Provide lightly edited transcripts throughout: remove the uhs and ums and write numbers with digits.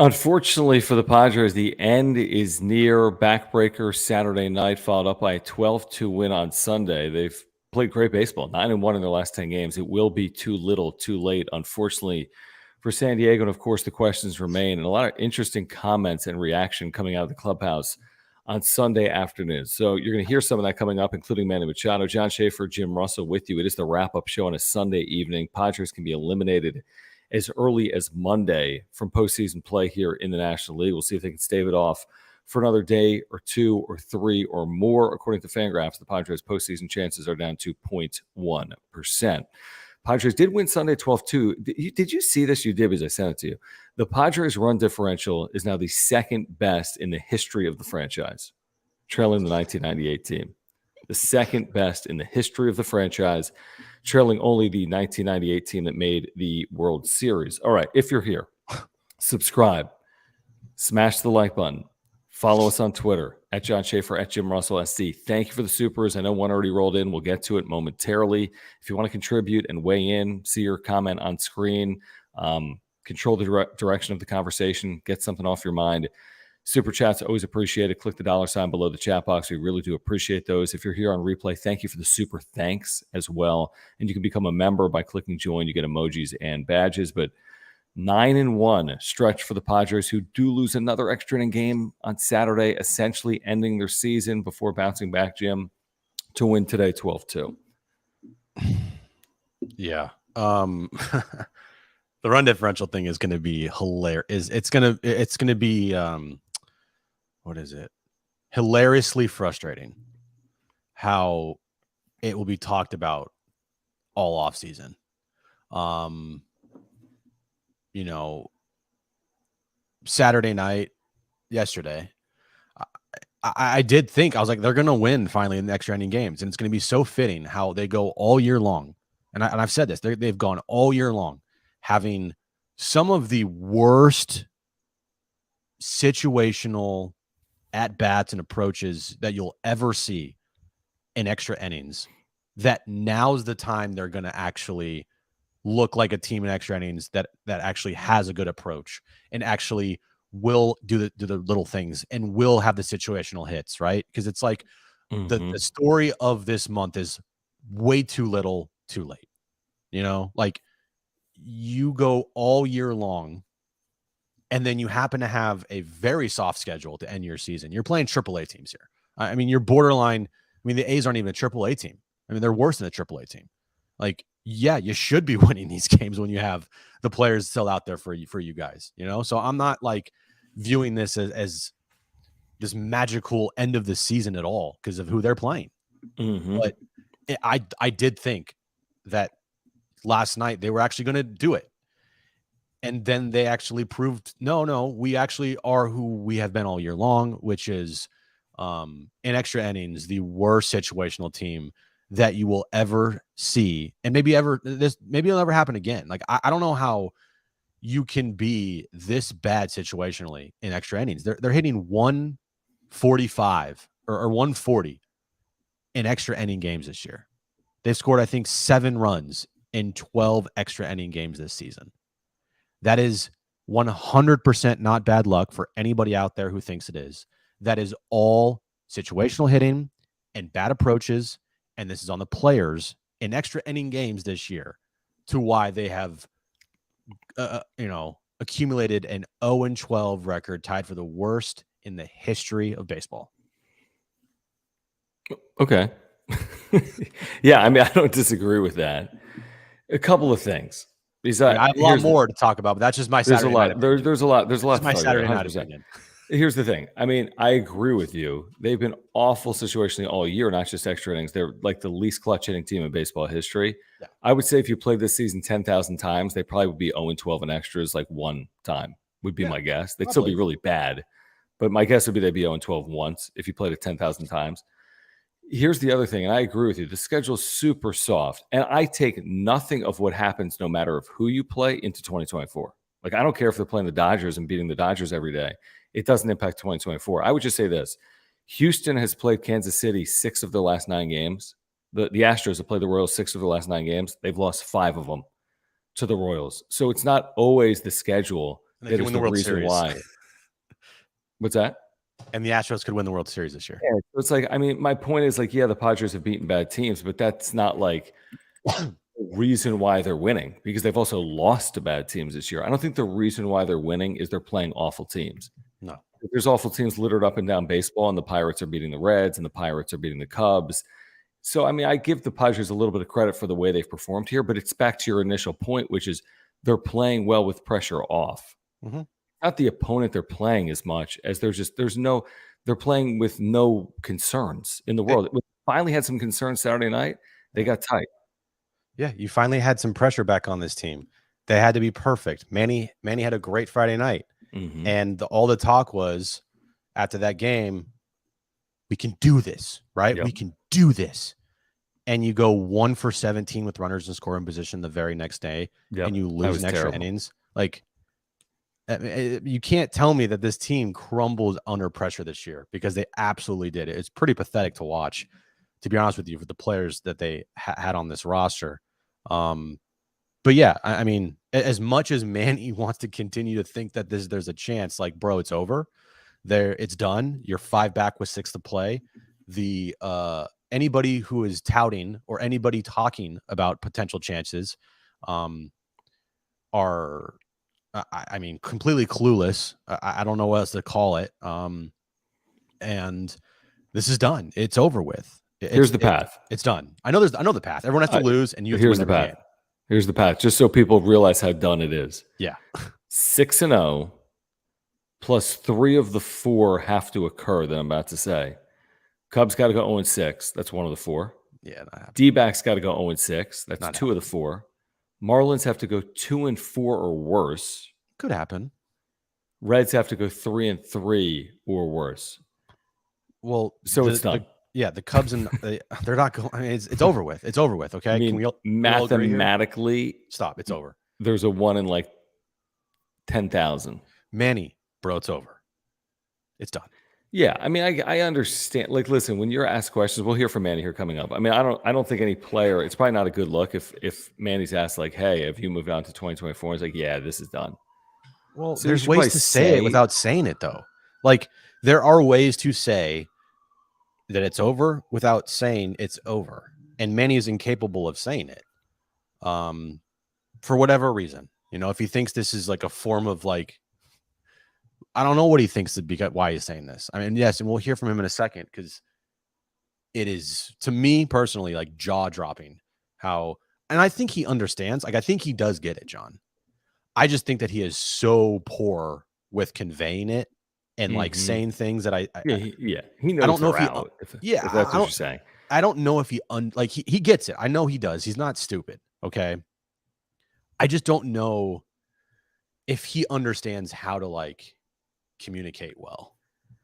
Unfortunately for the Padres, the end is near. Backbreaker Saturday night, followed up by a 12-2 win on Sunday. They've played great baseball, 9-1 in their last 10 games. It will be too little, too late, unfortunately, for San Diego. And of course, the questions remain, and a lot of interesting comments and reaction coming out of the clubhouse on Sunday afternoon. So you're going to hear some of that coming up, including Manny Machado, John Schaefer, Jim Russell with you. It is the wrap-up show on a Sunday evening. Padres can be eliminated as early as Monday from postseason play here in the National League. We'll see if they can stave it off for another day or two or three or more. According to Fangraphs, the Padres' postseason chances are down to 0.1%. Padres did win Sunday 12-2. Did you see this? You did, because I sent it to you. The Padres' run differential is now the second best in the history of the franchise, trailing the 1998 team. The second best in the history of the franchise, trailing only the 1998 team that made the World Series. All right, if you're here, subscribe, smash the like button, follow us on Twitter, at John Schaefer, at Jim Russell SC. Thank you for the supers. I know one already rolled in. We'll get to it momentarily. If you want to contribute and weigh in, see your comment on screen, control the direction of the conversation, get something off your mind. Super chats, always appreciated. Click the $ below the chat box. We really do appreciate those. If you're here on replay, thank you for the super thanks as well. And you can become a member by clicking join. You get emojis and badges. But 9-1 stretch for the Padres, who do lose another extra inning game on Saturday, essentially ending their season before bouncing back, Jim, to win today 12-2. Yeah. The run differential thing is going to be hilarious. It's going to be what is it? Hilariously frustrating how it will be talked about all off season. Saturday night, yesterday, I did think, I was like, they're going to win finally in the extra inning games. And it's going to be so fitting how they go all year long. And I've said this, they've gone all year long, having some of the worst situational at-bats and approaches that you'll ever see in extra innings, that now's the time they're going to actually look like a team in extra innings that actually has a good approach and actually will do the little things and will have the situational hits, right? Because it's like the story of this month is way too little, too late. Like you go all year long and then you happen to have a very soft schedule to end your season. You're playing AAA teams here. I mean, you're borderline. I mean, the A's aren't even a AAA team. I mean, they're worse than a AAA team. Like, yeah, you should be winning these games when you have the players still out there for you guys, So I'm not like viewing this as this magical end of the season at all because of who they're playing. But I did think that last night they were actually going to do it. And then they actually proved, no, we actually are who we have been all year long, which is in extra innings, the worst situational team that you will ever see. And maybe it'll never happen again. Like, I don't know how you can be this bad situationally in extra innings. They're hitting 145 or 140 in extra inning games this year. They've scored, I think, 7 runs in 12 extra inning games this season. That is 100% not bad luck for anybody out there who thinks it is. That is all situational hitting and bad approaches, and this is on the players in extra inning games this year to why they have, accumulated an 0-12 record, tied for the worst in the history of baseball. Okay. Yeah, I mean, I don't disagree with that. A couple of things. I have a lot more to talk about, but that's just my Saturday night opinion. There's a lot. There's my Saturday night opinion. Here's the thing. I mean, I agree with you. They've been awful situationally all year, not just extra innings. They're like the least clutch hitting team in baseball history. Yeah. I would say if you played this season 10,000 times, they probably would be 0-12 in extras like one time would be my guess. They'd still be really bad, but my guess would be they'd be 0-12 once if you played it 10,000 times. Here's the other thing, and I agree with you. The schedule's super soft, and I take nothing of what happens, no matter of who you play, into 2024. Like, I don't care if they're playing the Dodgers and beating the Dodgers every day. It doesn't impact 2024. I would just say this. Houston has played Kansas City 6 of their last 9 games. The Astros have played the Royals 6 of their last 9 games. They've lost 5 of them to the Royals. So it's not always the schedule And they can win the World Series. Why. What's that? And the Astros could win the World Series this year. Yeah, so it's like, I mean, my point is like, yeah, the Padres have beaten bad teams, but that's not like the reason why they're winning, because they've also lost to bad teams this year. I don't think the reason why they're winning is they're playing awful teams. No. There's awful teams littered up and down baseball, and the Pirates are beating the Reds, and the Pirates are beating the Cubs. So, I mean, I give the Padres a little bit of credit for the way they've performed here, but it's back to your initial point, which is they're playing well with pressure off. Mm-hmm. Not the opponent they're playing as much as they're playing with no concerns in the world. We finally had some concerns Saturday night. They got tight. Yeah, you finally had some pressure back on this team. They had to be perfect. Manny had a great Friday night. Mm-hmm. And all the talk was after that game, we can do this, right? Yep. We can do this. And you go 1 for 17 with runners in scoring position the very next day, and you lose in extra innings. Like, you can't tell me that this team crumbled under pressure this year, because they absolutely did. It's pretty pathetic to watch, to be honest with you, for the players that they had on this roster. But yeah, I mean, as much as Manny wants to continue to think that there's a chance, like, bro, it's over. It's done. You're 5 back with 6 to play. The anybody who is touting or anybody talking about potential chances are, I mean, completely clueless. I don't know what else to call it. And this is done. It's over with. Here's the path. It's done. I know the path. Everyone has to lose, and you have to win every game. Here's the path, just so people realize how done it is. Yeah. 6-0 plus 3 of the 4 have to occur that I'm about to say. Cubs got to go 0-6. That's 1 of the 4. Yeah. D-backs got to go 0-6. That's 2 of the 4. Marlins have to go 2-4 or worse. Could happen. Reds have to go 3-3 or worse. Well, so it's done. The Cubs and they're not going. I mean, it's over with. It's over with. Okay. I mean, mathematically, stop. It's over. There's a 1 in like 10,000. Manny, bro, it's over. It's done. Yeah, I mean, I understand. Like, listen, when you're asked questions, we'll hear from Manny here coming up. I mean, I don't think any player. It's probably not a good look if Manny's asked like, "Hey, have you moved on to 2024?" He's like, "Yeah, this is done." Well, so there's ways to say it without saying it, though. Like, there are ways to say that it's over without saying it's over, and Manny is incapable of saying it, for whatever reason. You know, if he thinks this is like a form of like, I don't know what he thinks why he's saying this. I mean, yes, and we'll hear from him in a second, because it is, to me personally, like jaw dropping how, and I think he understands. Like, I think he does get it, John. I just think that he is so poor with conveying it and like saying things that he knows. I don't know if that's what you're saying. I don't know if he he gets it. I know he does. He's not stupid. Okay. I just don't know if he understands how to like communicate well.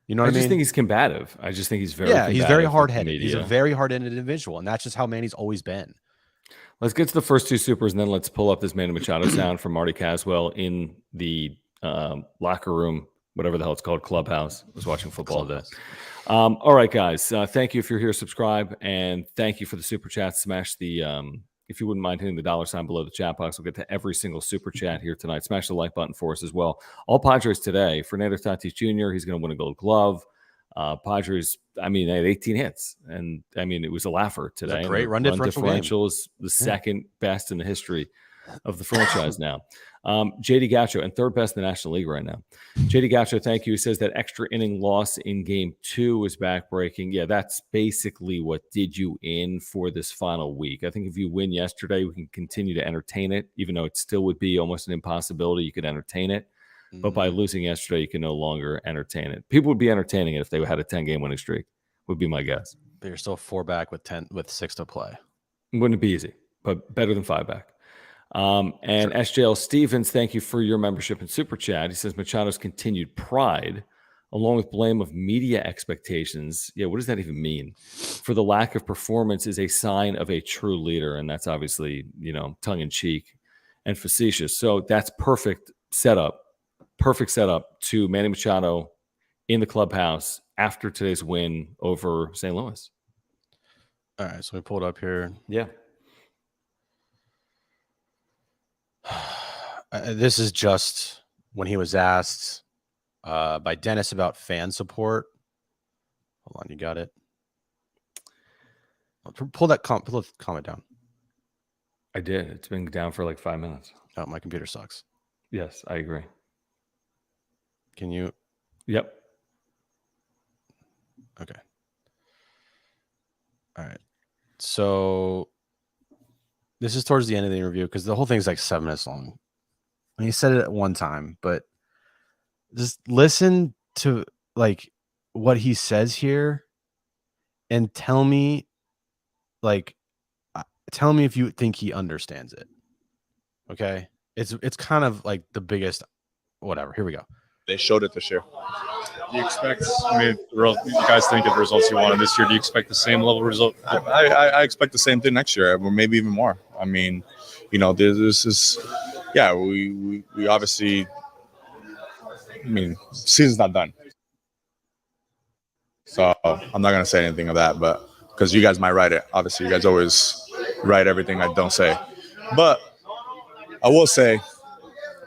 You know what I mean? I just think he's combative. I just think he's very he's very hard-headed. He's a very hard-headed individual, and that's just how Manny's always been. Let's get to the first 2 supers, and then let's pull up this Manny Machado sound from Marty Caswell in the locker room, whatever the hell it's called, clubhouse. I was watching football today. All right, guys. Thank you if you're here. Subscribe, and thank you for the super chat. Smash the if you wouldn't mind hitting the $ below the chat box. We'll get to every single super chat here tonight. Smash the like button for us as well. All Padres today. Fernando Tatis Jr., he's going to win a Gold Glove. Padres, I mean, they had 18 hits, and I mean, it was a laugher today. It was a great run differential is the second best in the history of the franchise now. JD Gaucho, and 3rd best in the National League right now. JD Gaucho, thank you. He says that extra inning loss in game 2 is backbreaking. Yeah, that's basically what did you in for this final week. I think if you win yesterday, we can continue to entertain it, even though it still would be almost an impossibility. You could entertain it. But by losing yesterday, you can no longer entertain it. People would be entertaining it if they had a 10-game winning streak, would be my guess. But you're still 4 back with 6 to play. Wouldn't be easy, but better than 5 back. And sure. SJL Stevens, thank you for your membership and super chat. He says Machado's continued pride, along with blame of media expectations. Yeah, what does that even mean? For the lack of performance is a sign of a true leader. And that's obviously, tongue in cheek and facetious. So that's perfect setup to Manny Machado in the clubhouse after today's win over St. Louis. All right, so we pulled up here. Yeah. This is just when he was asked by Dennis about fan support. Hold on, you got it. Pull the comment down. I did. It's been down for like 5 minutes. Oh, my computer sucks. Yes, I agree. Can you? Yep. Okay. All right. So this is towards the end of the interview because the whole thing's like 7 minutes long. And he said it at one time, but just listen to like what he says here and tell me if you think he understands it. Okay. It's kind of like the biggest whatever. Here we go. They showed it this year. Do you expect, you guys think of the results you wanted this year, do you expect the same level of result? I expect the same thing next year, or maybe even more. I mean, this is, yeah, we obviously, season's not done. So I'm not going to say anything of that, but because you guys might write it. Obviously, you guys always write everything I don't say. But I will say,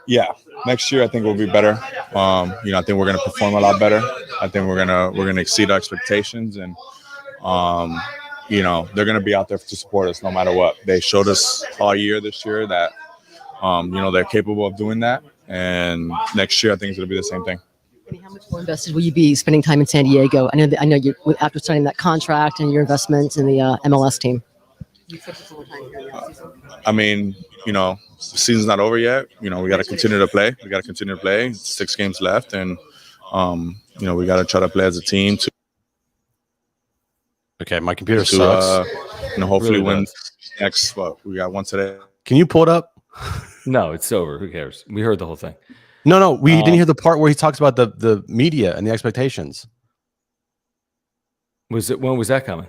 yeah, next year I think we'll be better. I think we're going to perform a lot better. I think we're gonna exceed our expectations, and they're going to be out there to support us no matter what. They showed us all year this year that they're capable of doing that, and next year I think it's going to be the same thing. How much more invested will you be spending time in San Diego? I know you after signing that contract and your investment in the MLS team. The season's not over yet. We got to continue to play. 6 games left, and we got to try to play as a team to. Okay, my computer sucks. Hopefully really win next. We got one today. Can you pull it up? No, it's over. Who cares? We heard the whole thing. No, we didn't hear the part where he talks about the media and the expectations. When was that coming?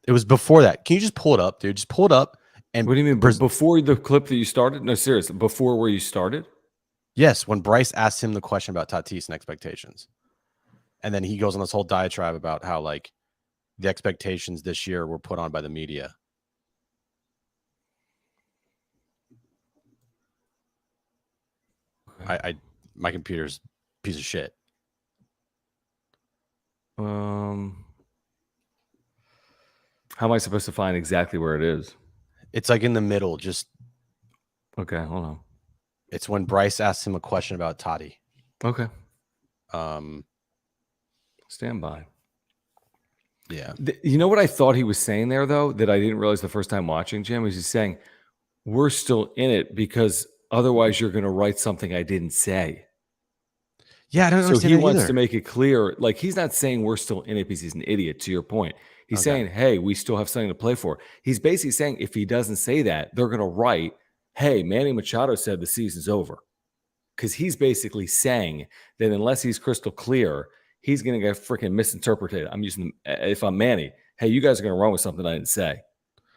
It was before that. Can you just pull it up, dude? Just pull it up. And what do you mean before the clip that you started? No, seriously, before where you started? Yes, when Bryce asked him the question about Tatis and expectations, and then he goes on this whole diatribe about how like the expectations this year were put on by the media. My computer's a piece of shit. How am I supposed to find exactly where it is? It's like in the middle. Just okay. Hold on. It's when Bryce asked him a question about Toddy. Okay. Stand by. Yeah. You know what I thought he was saying there, though, that I didn't realize the first time watching, Jim? He's just saying, we're still in it because otherwise you're going to write something I didn't say. Yeah, I don't understand. So he wants to make it clear. Like, he's not saying we're still in it because he's an idiot, to your point. He's saying, hey, we still have something to play for. He's basically saying if he doesn't say that, they're going to write, hey, Manny Machado said the season's over. Because he's basically saying that unless he's crystal clear, he's going to get freaking misinterpreted. I'm using, if I'm Manny, hey, you guys are going to run with something I didn't say,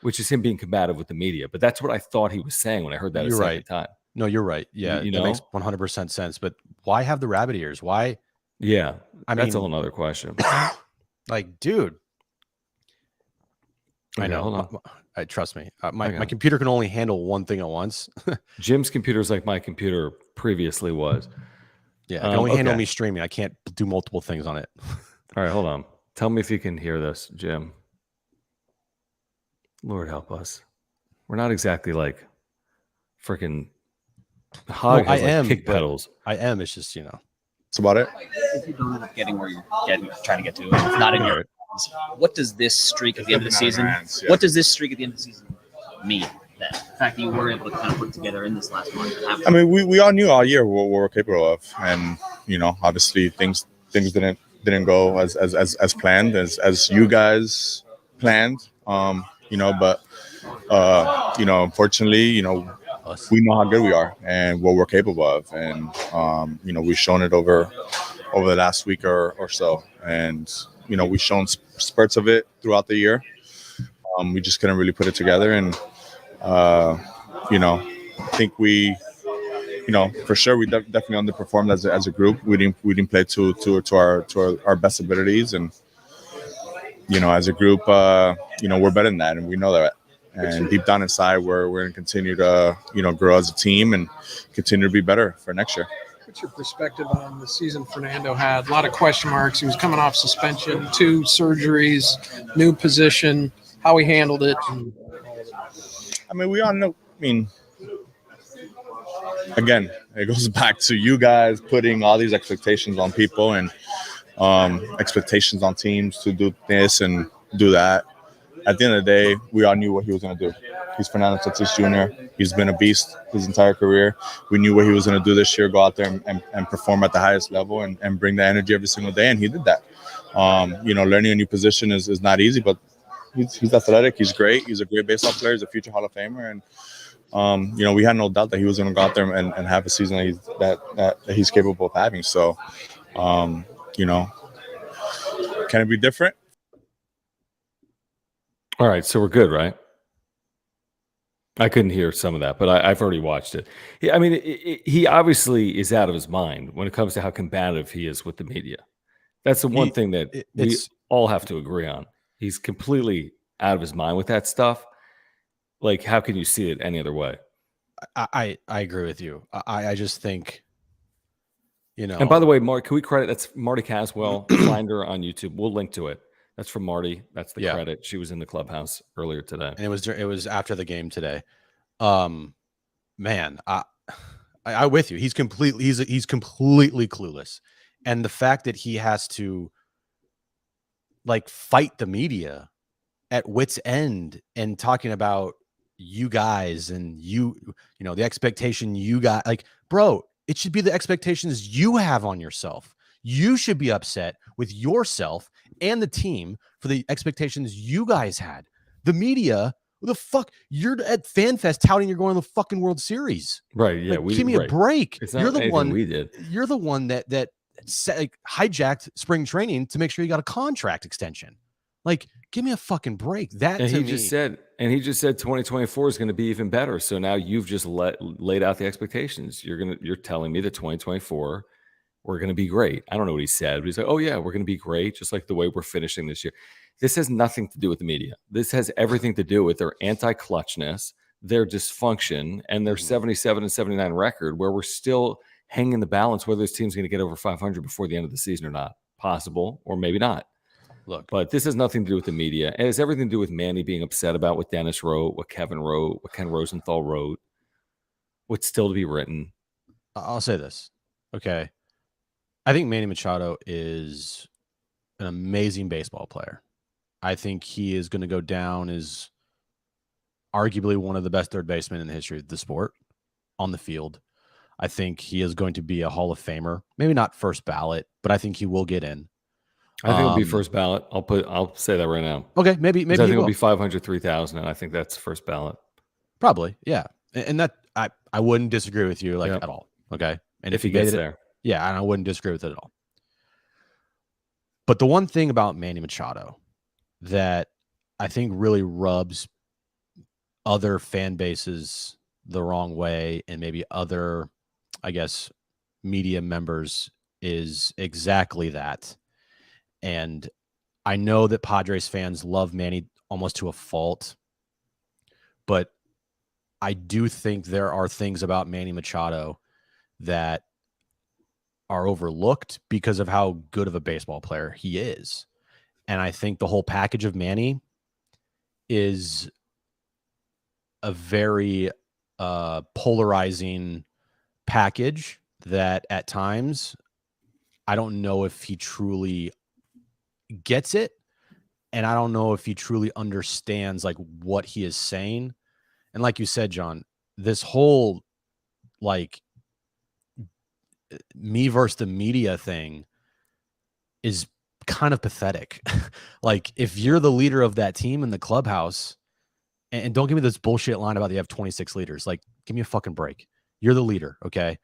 which is him being combative with the media. But that's what I thought he was saying when I heard that a second time. No, you're right. Yeah, that makes 100% sense. But why have the rabbit ears? Why? Yeah, that's a whole nother question. Like, dude. Okay, I know. Hold on. Trust me. My computer can only handle one thing at once. Jim's computer is like my computer previously was. Yeah, it can only handle me streaming. I can't do multiple things on it. All right, hold on. Tell me if you can hear this, Jim. Lord help us. We're not exactly like freaking hog. I am kick pedals. I am. It's just That's about it. If you don't end up getting where you're trying to get to, it's not in your. What does this streak at the end of the season? What does this streak at the end of the season mean? The fact that you were able to kind of put together in this last month. We all knew all year what we're capable of, and obviously things didn't go as planned as you guys planned. But unfortunately, we know how good we are and what we're capable of, and we've shown it over the last week or so, and we've shown spurts of it throughout the year. We just couldn't really put it together, and I think we, for sure we definitely underperformed as a group. We didn't play to our best abilities, and as a group, we're better than that, and we know that. And deep down inside, we're going to continue to, grow as a team and continue to be better for next year. What's your perspective on the season Fernando had? A lot of question marks. He was coming off suspension, 2 surgeries, new position, how he handled it. I mean, we all know. Again, it goes back to you guys putting all these expectations on people and expectations on teams to do this and do that. At the end of the day, we all knew what he was going to do. He's Fernando Tatis Jr. He's been a beast his entire career. We knew what he was going to do this year, go out there and perform at the highest level and bring the energy every single day, and he did that. Learning a new position is not easy, but he's athletic. He's great. He's a great baseball player. He's a future Hall of Famer. And, we had no doubt that he was going to go out there and have a season that he's capable of having. So, can it be different? All right, so we're good, right? I couldn't hear some of that, but I've already watched it. He obviously is out of his mind when it comes to how combative he is with the media. That's the one thing that we all have to agree on. He's completely out of his mind with that stuff. Like, how can you see it any other way? I agree with you. I just think, And by the way, Mark, can we credit? That's Marty Caswell. Find her on YouTube. We'll link to it. That's from Marty. That's the credit. She was in the clubhouse earlier today, and it was after the game today. Man, I with you. He's completely clueless, and the fact that he has to fight the media at wit's end and talking about you guys and the expectation you got, bro, it should be the expectations you have on yourself. You should be upset with yourself and the team for the expectations you guys had. The media, the fuck, you're at FanFest touting you're going to the fucking World Series. Right. Yeah. Give me a break. You're the one we did. You're the one that hijacked spring training to make sure you got a contract extension. Give me a fucking break. He just said 2024 is going to be even better. So now you've just laid out the expectations. You're telling me that 2024 we're going to be great. I don't know what he said, but he's like, oh yeah, we're going to be great, just like the way we're finishing this year. This has nothing to do with the media. This has everything to do with their anti-clutchness, their dysfunction, and their 77 and 79 record, where we're still hanging the balance whether this team's going to get over 500 before the end of the season or not. Possible, or maybe not. Look, but this has nothing to do with the media. It has everything to do with Manny being upset about what Dennis wrote, what Kevin wrote, what Ken Rosenthal wrote, what's still to be written. I'll say this, okay? I think Manny Machado is an amazing baseball player. I think he is going to go down as arguably one of the best third basemen in the history of the sport on the field. I think he is going to be a Hall of Famer. Maybe not first ballot, but I think he will get in. I think it'll be first ballot. I'll say that right now. Okay, maybe I think it'll be 503,000, and I think that's first ballot. Probably, yeah. And that I wouldn't disagree with you at all. Okay, and if he gets there. Yeah, and I wouldn't disagree with it at all. But the one thing about Manny Machado that I think really rubs other fan bases the wrong way, and maybe other, I guess, media members, is exactly that. And I know that Padres fans love Manny almost to a fault, but I do think there are things about Manny Machado that are overlooked because of how good of a baseball player he is. And I think the whole package of Manny is a very polarizing package that at times I don't know if he truly gets it, and I don't know if he truly understands what he is saying. And like you said, John, this whole me versus the media thing is kind of pathetic. If you're the leader of that team in the clubhouse, and don't give me this bullshit line about you have 26 leaders. Give me a fucking break. You're the leader, okay?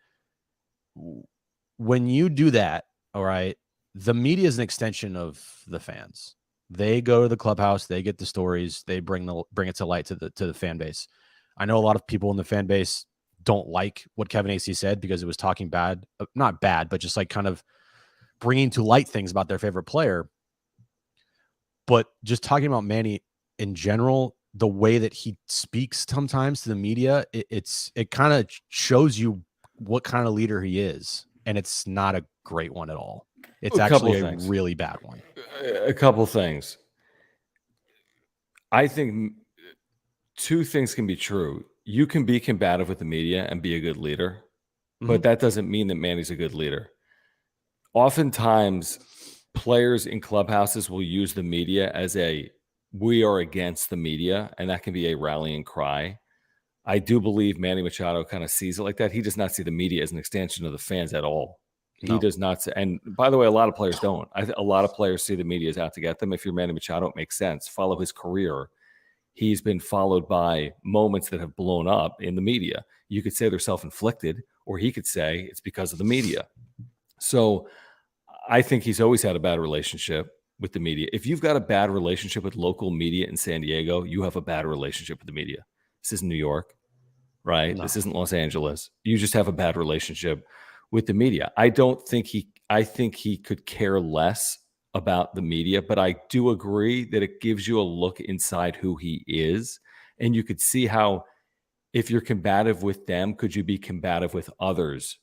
When you do that, all right, the media is an extension of the fans. They go to the clubhouse, they get the stories, they bring it to light to the fan base. I know a lot of people in the fan base don't like what Kevin Acee said because it was talking bad, not bad, but just kind of bringing to light things about their favorite player. But just talking about Manny in general, the way that he speaks sometimes to the media, it kind of shows you what kind of leader he is, and it's not a great one at all. It's actually a really bad one. A couple things. I think two things can be true. You can be combative with the media and be a good leader, but that doesn't mean that Manny's a good leader. Oftentimes, players in clubhouses will use the media as we are against the media, and that can be a rallying cry. I do believe Manny Machado kind of sees it like that. He does not see the media as an extension of the fans at all. He does not. And by the way, a lot of players don't. A lot of players see the media as out to get them. If you're Manny Machado, it makes sense. Follow his career. He's been followed by moments that have blown up in the media. You could say they're self-inflicted, or he could say it's because of the media. So I think he's always had a bad relationship with the media. If you've got a bad relationship with local media in San Diego, you have a bad relationship with the media. This isn't New York, right? No. This isn't Los Angeles. You just have a bad relationship with the media. I think he could care less about the media, but I do agree that it gives you a look inside who he is. And you could see how, if you're combative with them, could you be combative with others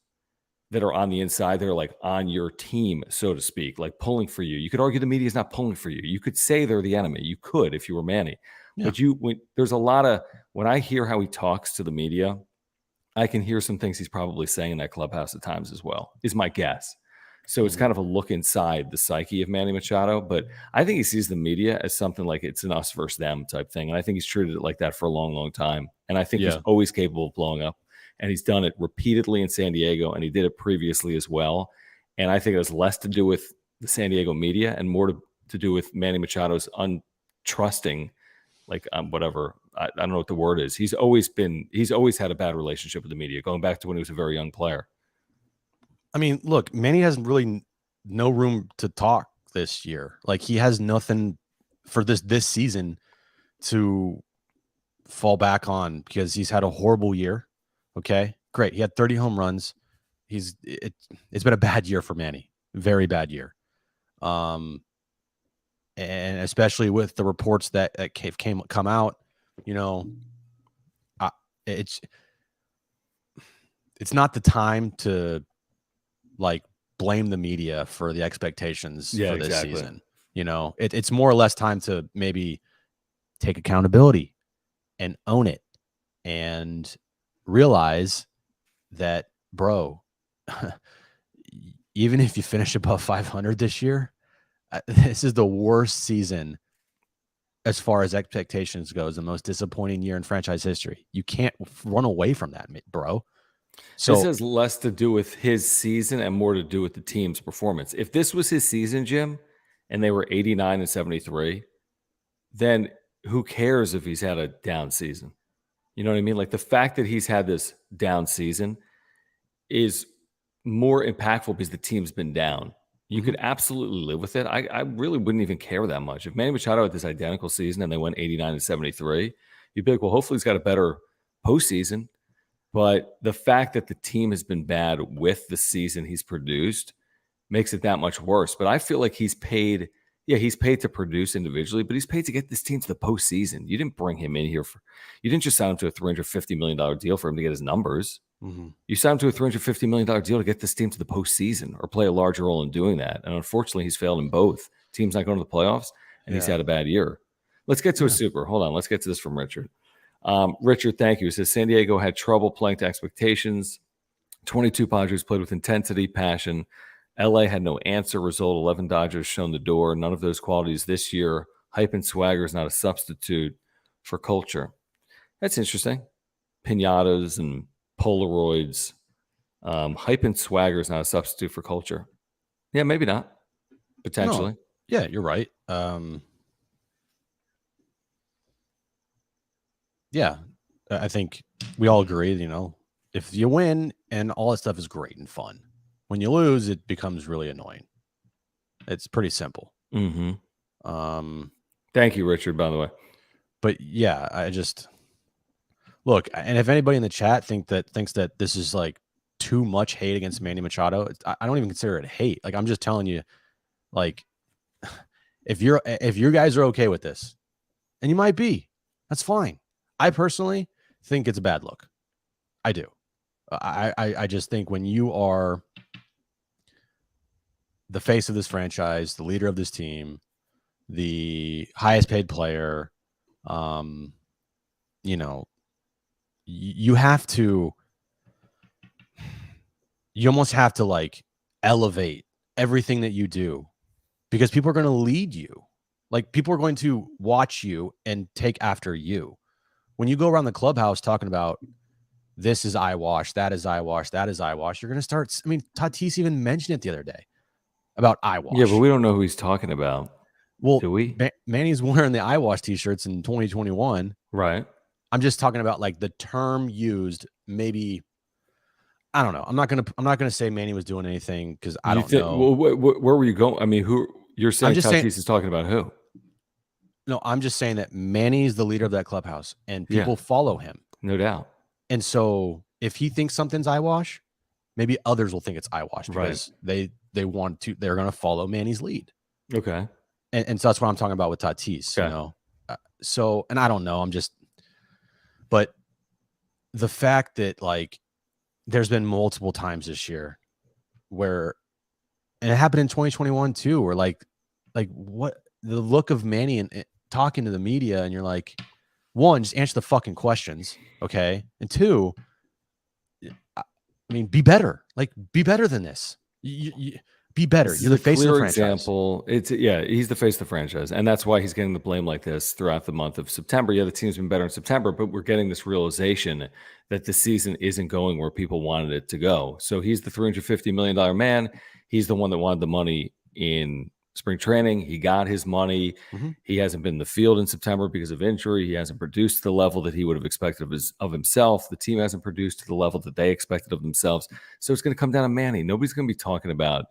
that are on the inside? They're like on your team, so to speak, like pulling for you. You could argue the media is not pulling for you. You could say they're the enemy. You could, if you were Manny. Yeah. But there's a lot of, when I hear how he talks to the media, I can hear some things he's probably saying in that clubhouse at times as well, is my guess. So it's kind of a look inside the psyche of Manny Machado. But I think he sees the media as something like it's an us versus them type thing. And I think he's treated it like that for a long, long time. And I think he's always capable of blowing up. And he's done it repeatedly in San Diego, and he did it previously as well. And I think it has less to do with the San Diego media and more to do with Manny Machado's untrusting, like whatever. I don't know what the word is. He's always had a bad relationship with the media, going back to when he was a very young player. I mean, look, Manny has really no room to talk this year. Like, he has nothing for this season to fall back on because he's had a horrible year. Okay, great. He had 30 home runs. It's been a bad year for Manny. Very bad year. And especially with the reports that come out, you know, it's not the time to like blame the media for the expectations for this season. You know, it's more or less time to maybe take accountability and own it and realize that, bro, even if you finish above 500 this year, this is the worst season as far as expectations goes, the most disappointing year in franchise history. You can't run away from that, bro. So this has less to do with his season and more to do with the team's performance. If this was his season, Jim, and they were 89 and 73, then who cares if he's had a down season? You know what I mean? Like, the fact that he's had this down season is more impactful because the team's been down. You could absolutely live with it. I really wouldn't even care that much. If Manny Machado had this identical season and they went 89 and 73, you'd be like, well, hopefully he's got a better postseason. But the fact that the team has been bad with the season he's produced makes it that much worse. But I feel like he's paid. Yeah, he's paid to produce individually, but he's paid to get this team to the postseason. You didn't bring him in here you didn't just sign him to a $350 million deal for him to get his numbers. You signed him to a $350 million deal to get this team to the postseason or play a larger role in doing that. And unfortunately, he's failed in both. Team's not going to the playoffs, and he's had a bad year. Let's get to a super. Hold on. Let's get to this from Richard. Richard, thank you. He says, San Diego had trouble playing to expectations. 22 Padres played with intensity, passion. LA had no answer. Result, 11 Dodgers shown the door. None of those qualities this year. Hype and swagger is not a substitute for culture. That's interesting. Pinatas and Polaroids. Hype and swagger is not a substitute for culture. Yeah, maybe not. Potentially. No. Yeah, you're right. Yeah, I think we all agree, you know, if you win and all that stuff is great and fun. When you lose, it becomes really annoying. It's pretty simple. Thank you, Richard, by the way. But yeah, I just look, and if anybody in the chat thinks that this is like too much hate against Manny Machado, I don't even consider it hate. Like, I'm just telling you, like, if you guys are okay with this, and you might be, That's fine. I personally think it's a bad look. I do. I just think when you are the face of this franchise, the leader of this team, the highest paid player, you know, you have to, you almost have to like elevate everything that you do because people are going to lead you. Like people are going to watch you and take after you. When you go around the clubhouse talking about this is eyewash, that is eyewash, that is eyewash, you're going to start. I mean, Tatis even mentioned it the other day about eyewash. Yeah, but we don't know who he's talking about. Well, do we? Manny's wearing the eyewash t-shirts in 2021. Right. I'm just talking about like the term used. Maybe I don't know. I'm not gonna say Manny was doing anything because I don't know. Well, where were you going? I mean, who you're saying Tatis is talking about? Who? No, I'm just saying that Manny's the leader of that clubhouse, and people follow him. No doubt. And so, if he thinks something's eyewash, maybe others will think it's eyewash because they're going to follow Manny's lead. Okay. And so that's what I'm talking about with Tatis. Okay. You know, and I don't know. But the fact that like there's been multiple times this year where, and it happened in 2021 too, where like what the look of Manny and talking to the media, and you're like, one, just answer the fucking questions, okay, and two, I mean, be better. Like, be better than this. You be better. You're the face of the franchise. Example. He's the face of the franchise, and that's why he's getting the blame like this throughout the month of September. Yeah, the team's been better in September, but we're getting this realization that the season isn't going where people wanted it to go. So he's the $350 million man. He's the one that wanted the money in spring training. He got his money. Mm-hmm. He hasn't been in the field in September because of injury. He hasn't produced to the level that he would have expected of himself. The team hasn't produced to the level that they expected of themselves. So it's going to come down to Manny. Nobody's going to be talking about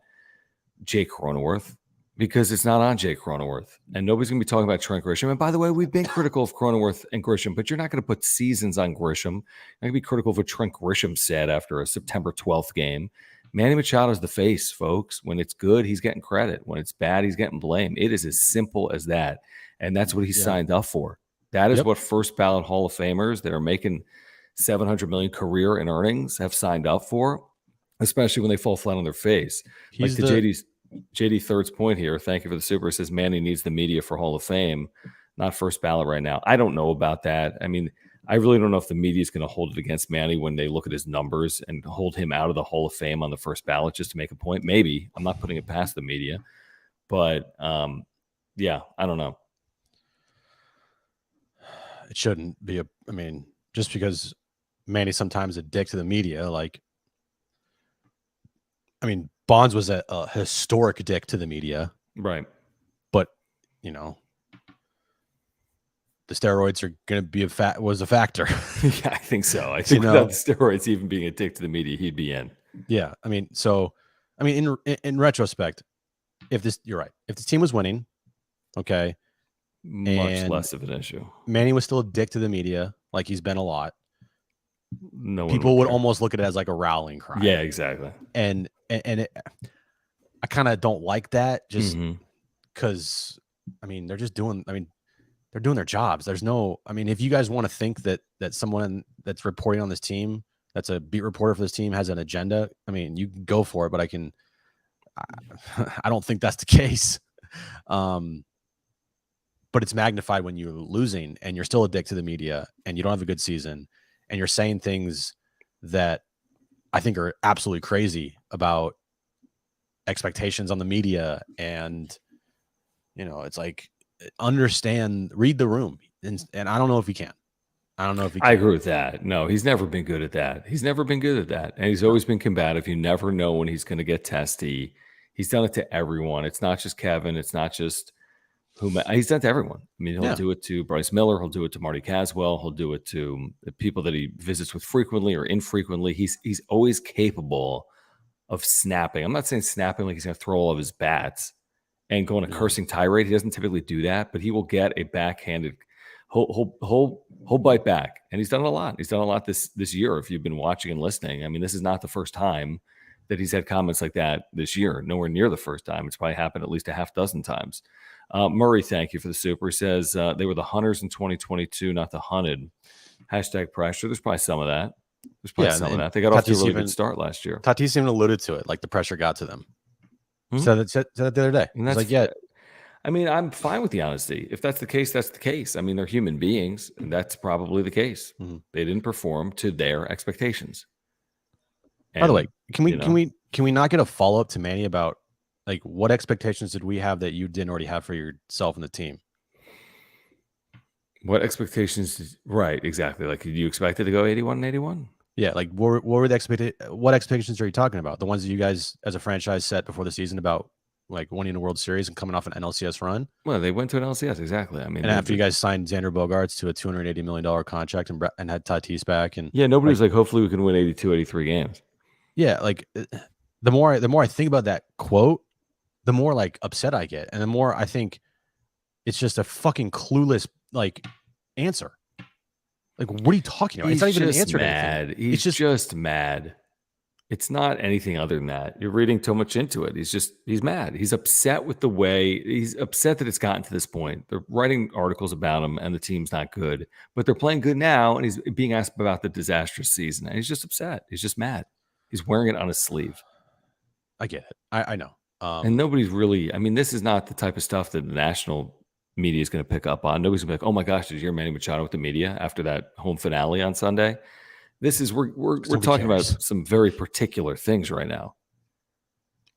Jake Cronenworth because it's not on Jake Cronenworth, and nobody's going to be talking about Trent Grisham. And by the way, we've been critical of Cronenworth and Grisham, but you're not going to put seasons on Grisham. You're not going to be critical of what Trent Grisham said after a September 12th game. Manny Machado's the face, folks. When it's good, he's getting credit. When it's bad, he's getting blame. It is as simple as that, and that's what he signed up for. That is what first ballot Hall of Famers that are making $700 million career in earnings have signed up for, especially when they fall flat on their face. Like JD Third's point here, thank you for the super, says Manny needs the media for Hall of Fame, not first ballot right now. I don't know about that. I mean, I really don't know if the media is going to hold it against Manny when they look at his numbers and hold him out of the Hall of Fame on the first ballot just to make a point. Maybe. I'm not putting it past the media. But, I don't know. It shouldn't be just because Manny's sometimes a dick to the media, Bonds was a historic dick to the media. Right. But, the steroids are going to be was a factor. Yeah, I think so. I think without the steroids even being a dick to the media, he'd be in. Yeah. In retrospect, you're right. If this team was winning, okay. Much less of an issue. Manny was still a dick to the media, like he's been a lot. No, people would almost look at it as like a rallying cry. Yeah, exactly. And I kind of don't like that, just because they're just doing. They're doing their jobs. There's no. If you guys want to think that someone that's reporting on this team, that's a beat reporter for this team, has an agenda, you can go for it. But I don't think that's the case. But it's magnified when you're losing and you're still a dick to the media and you don't have a good season and you're saying things that I think are absolutely crazy about expectations on the media. And, it's like, read the room. And I don't know if he can. I agree with that. No, he's never been good at that. And he's always been combative. You never know when he's going to get testy. He's done it to everyone. It's not just Kevin. It's not just he's done it to everyone. He'll do it to Bryce Miller. He'll do it to Marty Caswell. He'll do it to the people that he visits with frequently or infrequently. He's always capable of snapping. I'm not saying snapping like he's going to throw all of his bats and go on a cursing tirade. He doesn't typically do that, but he will get a backhanded. He'll bite back, and he's done it a lot. He's done a lot this year. If you've been watching and listening, this is not the first time that he's had comments like that this year. Nowhere near the first time. It's probably happened at least a half dozen times. Murray, thank you for the super. He says they were the hunters in 2022, not the hunted. Hashtag pressure. There's probably some of that. There's probably some of that. They got off to a really good start last year. Tatis even alluded to it, like the pressure got to them. Hmm? Said that the other day. And He's that's like, yeah. I mean, I'm fine with the honesty. If that's the case, that's the case. I mean, they're human beings, and that's probably the case. Mhm. They didn't perform to their expectations. By the way, can you know, we not get a follow up to Manny about like what expectations did we have that you didn't already have for yourself and the team? what expectations? Right, exactly. Like, did you expect it to go 81 and 81? Yeah, like what were the what expectations are you talking about? The ones that you guys as a franchise set before the season about like winning a World Series and coming off an NLCS run? Well, they went to an LCS, exactly. I mean, And after you guys signed Xander Bogaerts to a $280 million contract and had Tatis back, and yeah, nobody was like, hopefully we can win 82, 83 games. yeah, like the more I think about that quote, the more like upset I get, and the more I think it's just a fucking clueless like answer. Like, what are you talking about? He's It's not even an just answer to mad. anything. He's just mad. It's not anything other than that. You're reading too much into it. He's mad. He's upset with the way he's upset that it's gotten to this point. They're writing articles about him and the team's not good, but they're playing good now. And he's being asked about the disastrous season. And he's just upset. He's just mad. He's wearing it on his sleeve. I get it. I know. And nobody's really, I mean, this is not the type of stuff that the national media is going to pick up on. Nobody's going to be like, oh my gosh, did you hear Manny Machado with the media after that home finale on Sunday? This is we're talking about some very particular things right now.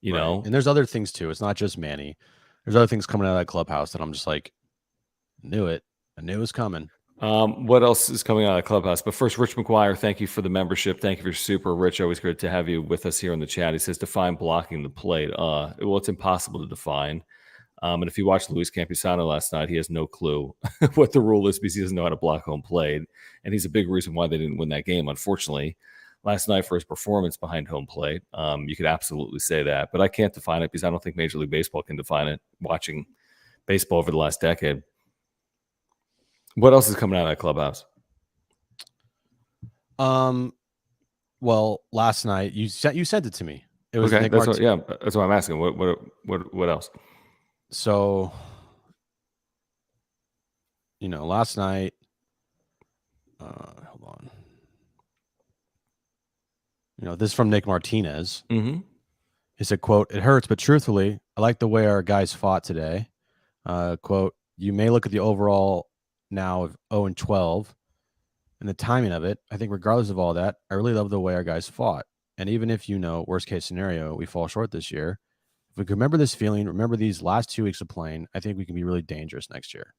You know, and there's other things too. It's not just Manny. There's other things coming out of that clubhouse that I'm just like, knew it. I knew it was coming. What else is coming out of the clubhouse? But first, Rich McGuire, thank you for the membership. Thank you for your super. Rich, always good to have you with us here in the chat. He says, define blocking the plate. Well, it's impossible to define. And if you watched Luis Campusano last night, he has no clue what the rule is because he doesn't know how to block home plate. And he's a big reason why they didn't win that game, unfortunately, last night for his performance behind home plate. You could absolutely say that. But I can't define it because I don't think Major League Baseball can define it, watching baseball over the last decade. What else is coming out of that clubhouse? Well, last night you sent it to me. It was okay. Nick That's what I'm asking. What else? So, last night. Hold on. This is from Nick Martinez. Mm-hmm. He said, "Quote: It hurts, but truthfully, I like the way our guys fought today." Quote: You may look at the overall now of 0-12 and the timing of it. I think regardless of all that, I really love the way our guys fought. And even if worst case scenario, we fall short this year, if we can remember this feeling, remember these last 2 weeks of playing, I think we can be really dangerous next year.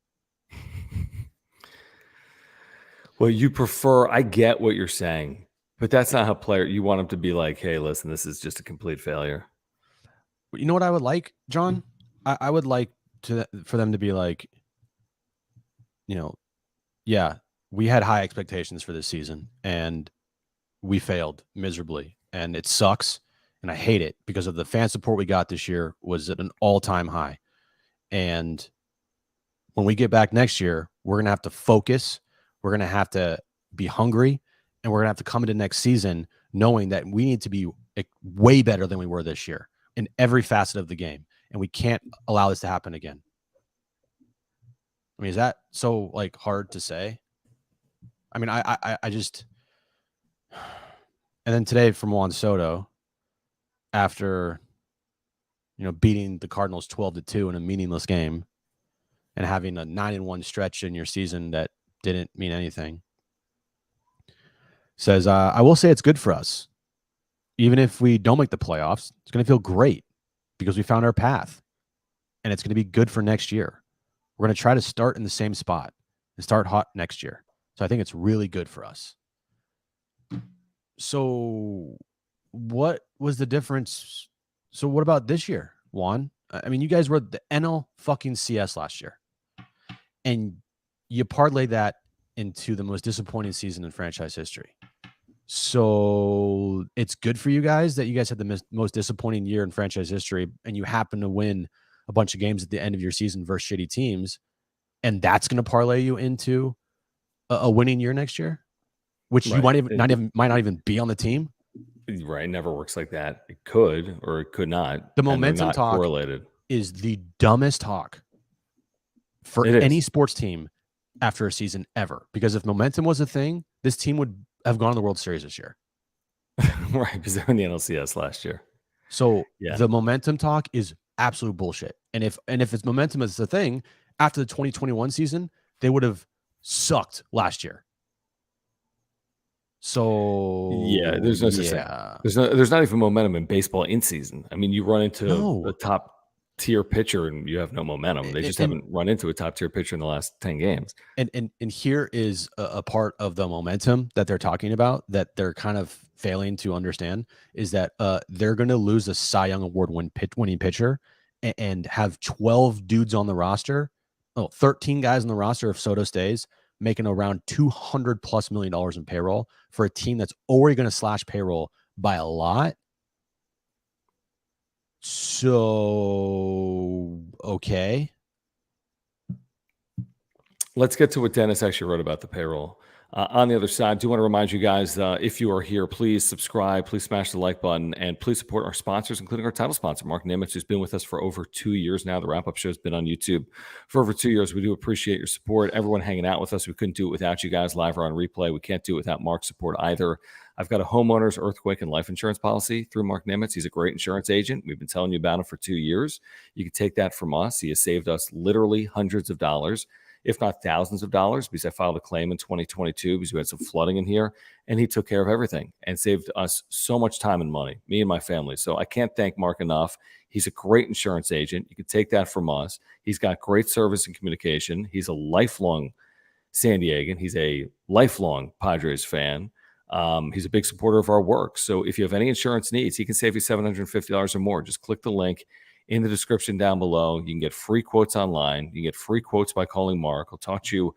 Well, I get what you're saying, but that's not how you want them to be like, hey, listen, this is just a complete failure. You know what I would like, John? I would like for them to be like, yeah, we had high expectations for this season and we failed miserably and it sucks and I hate it because of the fan support we got this year was at an all-time high. And when we get back next year, we're going to have to focus. We're going to have to be hungry and we're going to have to come into next season knowing that we need to be way better than we were this year in every facet of the game. And we can't allow this to happen again. I mean, is that so hard to say? I mean, I just, and then today from Juan Soto, after, beating the Cardinals 12-2 in a meaningless game and having a 9-1 stretch in your season that didn't mean anything, says, I will say it's good for us. Even if we don't make the playoffs, it's going to feel great because we found our path and it's going to be good for next year. We're going to try to start in the same spot and start hot next year. So I think it's really good for us. So what was the difference? So what about this year, Juan? I mean, you guys were the NL fucking CS last year. And you parlay that into the most disappointing season in franchise history. So it's good for you guys that you guys had the most disappointing year in franchise history and you happen to win a bunch of games at the end of your season versus shitty teams. And that's going to parlay you into a winning year next year, which you might not even be on the team. Right. It never works like that. It could or it could not. The and they're momentum not talk correlated. is the dumbest talk for It is. any sports team after a season ever. Because if momentum was a thing, this team would have gone to the World Series this year. Right. Because they're in the NLCS last year. So Yeah. the momentum talk is absolute bullshit. And if it's momentum is the thing, after the 2021 season, they would have sucked last year. So Yeah, there's no such thing. There's not even momentum in baseball in season. I mean, you run into a top tier pitcher and you have no momentum. They just haven't run into a top tier pitcher in the last 10 games. And here is a part of the momentum that they're talking about that they're kind of failing to understand is that they're going to lose a Cy Young Award winning pitcher and have 12 dudes on the roster. 13 guys on the roster if Soto stays, making around $200+ million in payroll for a team that's already going to slash payroll by a lot. So, okay. Let's get to what Dennis actually wrote about the payroll. On the other side, I do want to remind you guys, if you are here, please subscribe, please smash the like button, and please support our sponsors, including our title sponsor, Mark Nimitz, who's been with us for over 2 years now. The wrap-up show has been on YouTube for over 2 years. We do appreciate your support. Everyone hanging out with us. We couldn't do it without you guys live or on replay. We can't do it without Mark's support either. I've got a homeowner's earthquake and life insurance policy through Mark Nimitz. He's a great insurance agent. We've been telling you about him for 2 years. You can take that from us. He has saved us literally hundreds of dollars, if not thousands of dollars, because I filed a claim in 2022 because we had some flooding in here, and he took care of everything and saved us so much time and money, me and my family. So I can't thank Mark enough. He's a great insurance agent. You can take that from us. He's got great service and communication. He's a lifelong San Diegan. He's a lifelong Padres fan. He's a big supporter of our work. So if you have any insurance needs, he can save you $750 or more. Just click the link in the description down below. You can get free quotes online. You can get free quotes by calling Mark. He'll talk to you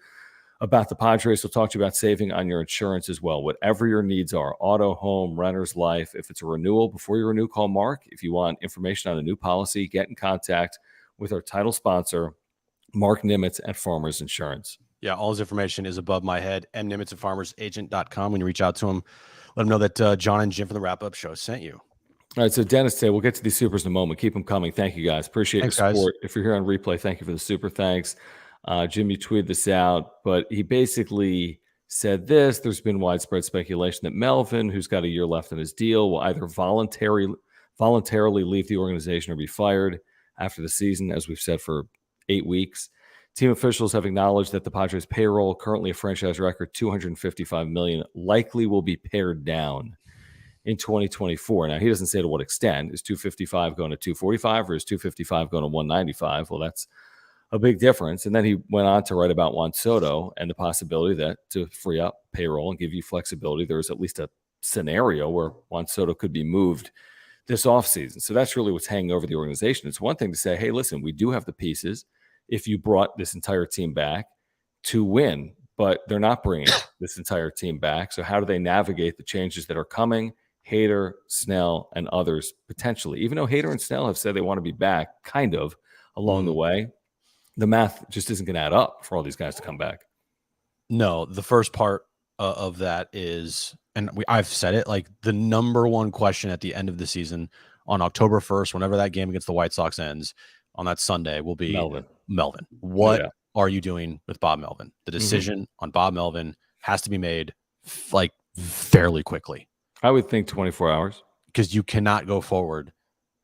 about the Padres. He'll talk to you about saving on your insurance as well. Whatever your needs are, auto, home, renter's life. If it's a renewal, before you renew, call Mark. If you want information on a new policy, get in contact with our title sponsor, Mark Nimitz at Farmers Insurance. Yeah, all his information is above my head. mnimitz at farmersagent.com. When you reach out to him, let him know that John and Jim from the wrap-up show sent you. All right, so Dennis, today we'll get to these supers in a moment. Keep them coming. Thank you, guys. Appreciate your support. Guys. If you're here on replay, thank you for the super thanks. Jim, you tweeted this out, but he basically said this. There's been widespread speculation that Melvin, who's got a year left in his deal, will either voluntarily leave the organization or be fired after the season, as we've said for 8 weeks. Team officials have acknowledged that the Padres payroll, currently a franchise record $255 million, likely will be pared down in 2024. Now, he doesn't say to what extent. Is 255 going to 245 or is 255 going to 195? Well, that's a big difference. And then he went on to write about Juan Soto and the possibility that to free up payroll and give you flexibility, there's at least a scenario where Juan Soto could be moved this offseason. So that's really what's hanging over the organization. It's one thing to say, hey, listen, we do have the pieces if you brought this entire team back to win, but they're not bringing this entire team back. So how do they navigate the changes that are coming? Hader, Snell, and others potentially. Even though Hader and Snell have said they want to be back kind of along the way, the math just isn't going to add up for all these guys to come back. No, the first part of that is, and I've said it, like the number one question at the end of the season on October 1st, whenever that game against the White Sox ends on that Sunday, will be Melvin. What are you doing with Bob Melvin? The decision on Bob Melvin has to be made like fairly quickly. I would think 24 hours. Because you cannot go forward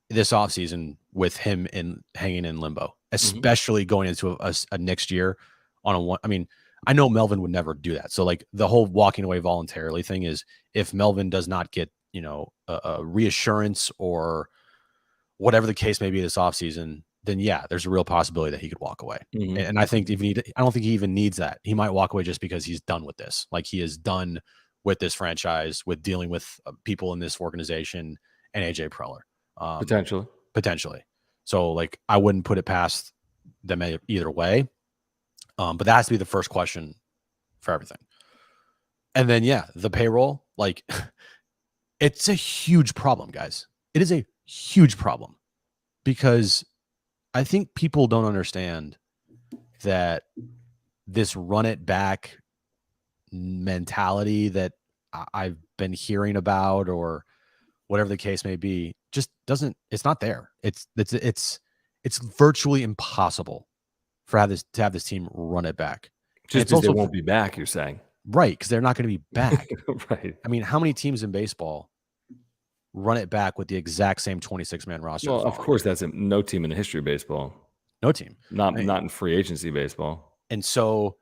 this offseason with him hanging in limbo, especially going into a next year on a one. I mean, I know Melvin would never do that. So like the whole walking away voluntarily thing is if Melvin does not get, a reassurance or whatever the case may be this offseason, then yeah, there's a real possibility that he could walk away. And I think I don't think he even needs that. He might walk away just because he's done with this. Like he is done with this franchise, with dealing with people in this organization and AJ Preller. Potentially. So like, I wouldn't put it past them either way. But that has to be the first question for everything. And then, yeah, the payroll, like it's a huge problem, guys. It is a huge problem because I think people don't understand that this run it back mentality that I've been hearing about, or whatever the case may be, just doesn't. It's not there. It's virtually impossible to have this team run it back. Just because they won't be back, you're saying, right? Because they're not going to be back. right? I mean, how many teams in baseball run it back with the exact same 26-man roster? Well, of course, that's no team in the history of baseball. No team. Not in free agency baseball. And so,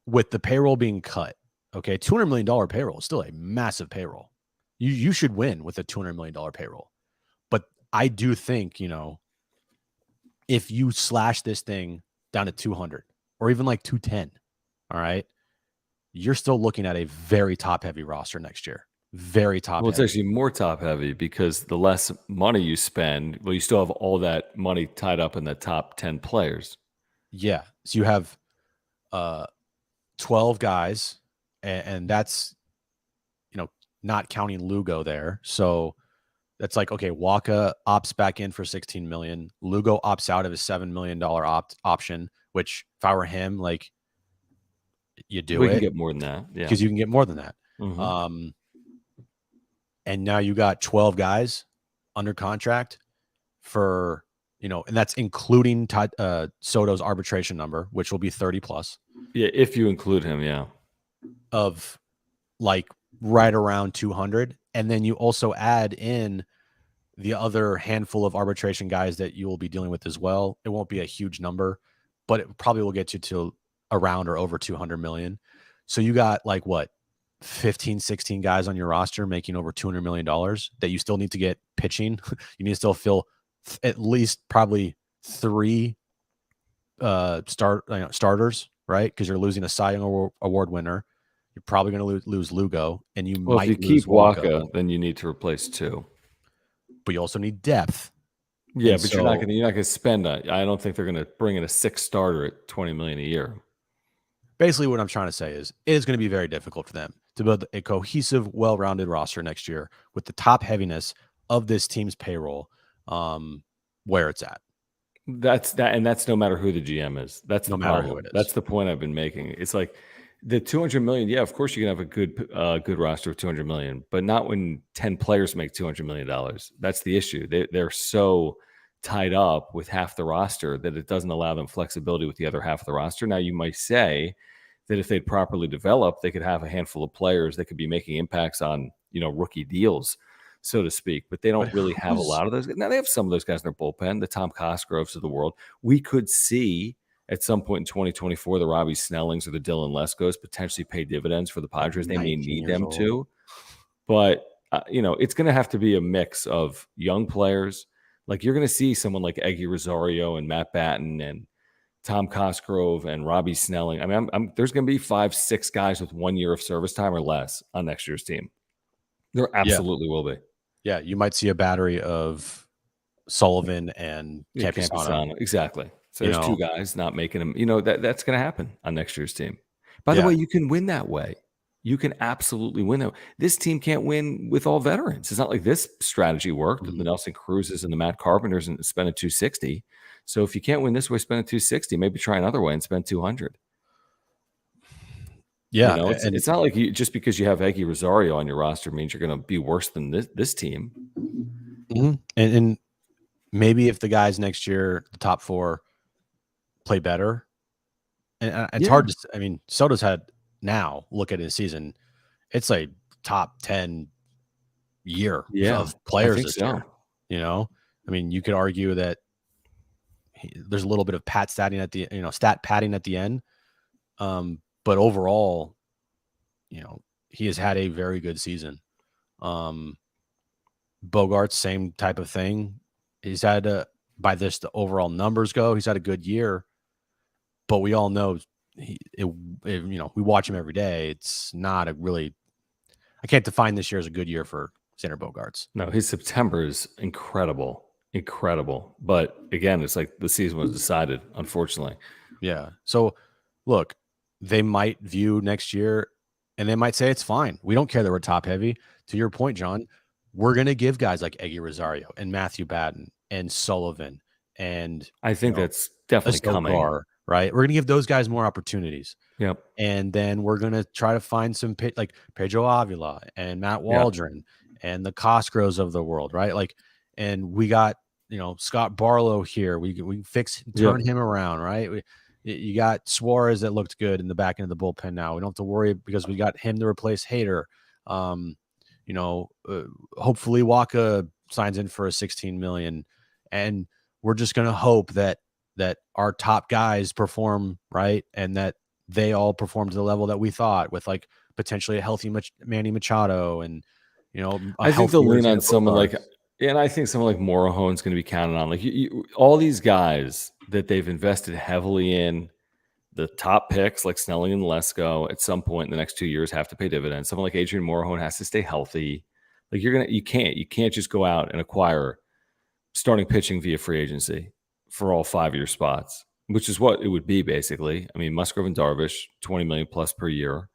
with the payroll being cut, okay, $200 million payroll is still a massive payroll. You should win with a $200 million payroll. But I do think, if you slash this thing down to 200 or even like 210, all right, you're still looking at a very top-heavy roster next year. Very top. Well, it's actually more top-heavy because the less money you spend, well, you still have all that money tied up in the top 10 players. Yeah. So you have 12 guys, and that's, not counting Lugo there. So that's like, okay, Waka opts back in for $16 million. Lugo opts out of his $7 million option, which if I were him, like, you do we it. can get more than that. Yeah. Because you can get more than that. Mm-hmm. And now you got 12 guys under contract for, and that's including Soto's arbitration number, which will be 30 plus. Yeah, if you include him, yeah. Of like right around 200. And then you also add in the other handful of arbitration guys that you will be dealing with as well. It won't be a huge number, but it probably will get you to around or over 200 million. So you got like what, 15, 16 guys on your roster making over $200 million that you still need to get pitching. You need to still fill at least probably 3 starters, right? Because you're losing a Cy Young Award winner. You're probably going to lose Lugo, and if you keep Waka, then you need to replace 2. But you also need depth. Yeah, but you're not going to spend. I don't think they're going to bring in a 6th starter at $20 million a year. Basically, what I'm trying to say is it is going to be very difficult for them to build a cohesive, well-rounded roster next year with the top heaviness of this team's payroll, where it's at. That's no matter who the GM is. That's no matter who it is. That's the point I've been making. It's like the $200 million. Yeah, of course you can have a good roster of $200 million, but not when 10 players make $200 million. That's the issue. They're so tied up with half the roster that it doesn't allow them flexibility with the other half of the roster. Now you might say that if they'd properly developed, they could have a handful of players that could be making impacts on, rookie deals, so to speak, but they don't really have a lot of those. Now they have some of those guys in their bullpen, the Tom Cosgroves of the world. We could see at some point in 2024, the Robbie Snellings or the Dylan Leskos potentially pay dividends for the Padres. They may need them to, but it's going to have to be a mix of young players. Like you're going to see someone like Eggy Rosario and Matt Batten and Tom Cosgrove and Robbie Snelling. I mean, there's going to be 5-6 guys with 1 year of service time or less on next year's team. There absolutely will be. Yeah, you might see a battery of Sullivan and Campusano. Exactly. So there's 2 guys not making them. That's going to happen on next year's team. By the way, you can win that way. You can absolutely win that. This team can't win with all veterans. It's not like this strategy worked. The Nelson Cruzes and the Matt Carpenters and spending $260. So if you can't win this way, spend $260. Maybe try another way and spend $200. Yeah, it's not like just because you have Eggy Rosario on your roster means you're going to be worse than this team. Mm-hmm. And maybe if the guys next year, the top 4, play better, and it's hard to. I mean, Soto's had now look at his season; it's a top 10 year of players this year. I mean, you could argue that there's a little bit of stat padding at the end. But overall, he has had a very good season. Bogarts, same type of thing. He's had the overall numbers go, he's had a good year, but we all know we watch him every day. It's not I can't define this year as a good year for Xander Bogaerts. No, his September is incredible. But again, it's like the season was decided, unfortunately. Yeah. So look, they might view next year and they might say it's fine. We don't care that we're top heavy. To your point, John, we're going to give guys like Eggy Rosario and Matthew Batten and Sullivan. And I think that's definitely coming. Right. We're going to give those guys more opportunities. Yep. And then we're going to try to find some like Pedro Avila and Matt Waldron and the Cosgroves of the world, right? Like, and we got, Scott Barlow here. We turn him around, right? You got Suarez that looked good in the back end of the bullpen now. We don't have to worry because we got him to replace Hader. Hopefully Waka signs in for a $16 million, and we're just going to hope that our top guys perform, right, and that they all perform to the level that we thought, with like potentially a healthy Manny Machado, and I think they'll lean on someone like, and I think someone like Morahone's going to be counted on. Like all these guys that they've invested heavily in, the top picks like Snelling and Lesko at some point in the next 2 years have to pay dividends. Someone like Adrian Morahone has to stay healthy. Like you can't just go out and acquire starting pitching via free agency for all 5-year spots, which is what it would be basically. I mean, Musgrove and Darvish, $20 million plus per year,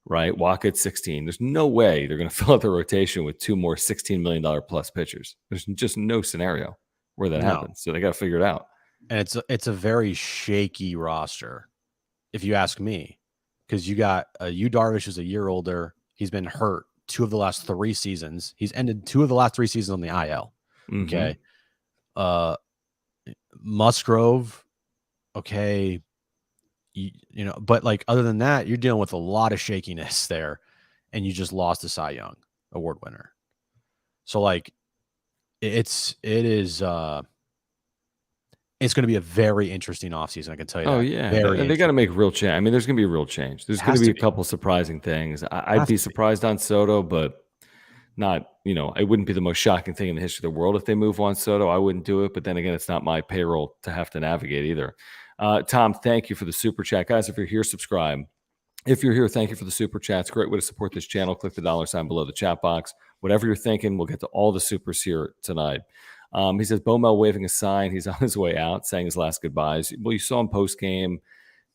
right? Waka at 16. There's no way they're going to fill out the rotation with 2 more $16 million plus pitchers. There's just no scenario where that happens. So they got to figure it out. And it's a very shaky roster, if you ask me, because you got Yu Darvish is a year older. He's been hurt 2 of the last 3 seasons. He's ended 2 of the last 3 seasons on the IL. Okay. Musgrove, okay. But like other than that, you're dealing with a lot of shakiness there, and you just lost a Cy Young Award winner. So like it's going to be a very interesting offseason, I can tell you. Oh, yeah. They got to make real change. I mean, there's going to be a real change. There's going to be a couple surprising things. I'd be surprised on Soto, but not, it wouldn't be the most shocking thing in the history of the world if they move Juan Soto. I wouldn't do it. But then again, it's not my payroll to have to navigate either. Tom, thank you for the super chat. Guys, if you're here, subscribe. If you're here, thank you for the super chats. Great way to support this channel. Click the $ below the chat box. Whatever you're thinking, we'll get to all the supers here tonight. He says, Bomel waving a sign. He's on his way out, saying his last goodbyes. Well, you saw him post-game,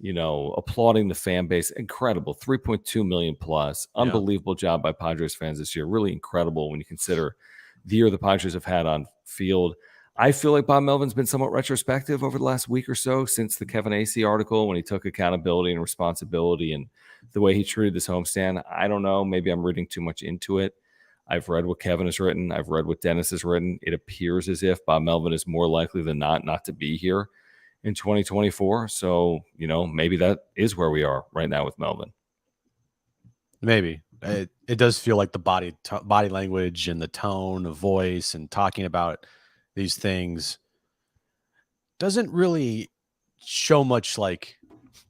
applauding the fan base. Incredible. 3.2 million plus. Unbelievable job by Padres fans this year. Really incredible when you consider the year the Padres have had on field. I feel like Bob Melvin's been somewhat retrospective over the last week or so since the Kevin Acee article when he took accountability and responsibility and the way he treated this homestand. I don't know. Maybe I'm reading too much into it. I've read what Kevin has written. I've read what Dennis has written. It appears as if Bob Melvin is more likely than not to be here in 2024. So, maybe that is where we are right now with Melvin. Maybe. It does feel like the body language and the tone of voice and talking about these things doesn't really show much like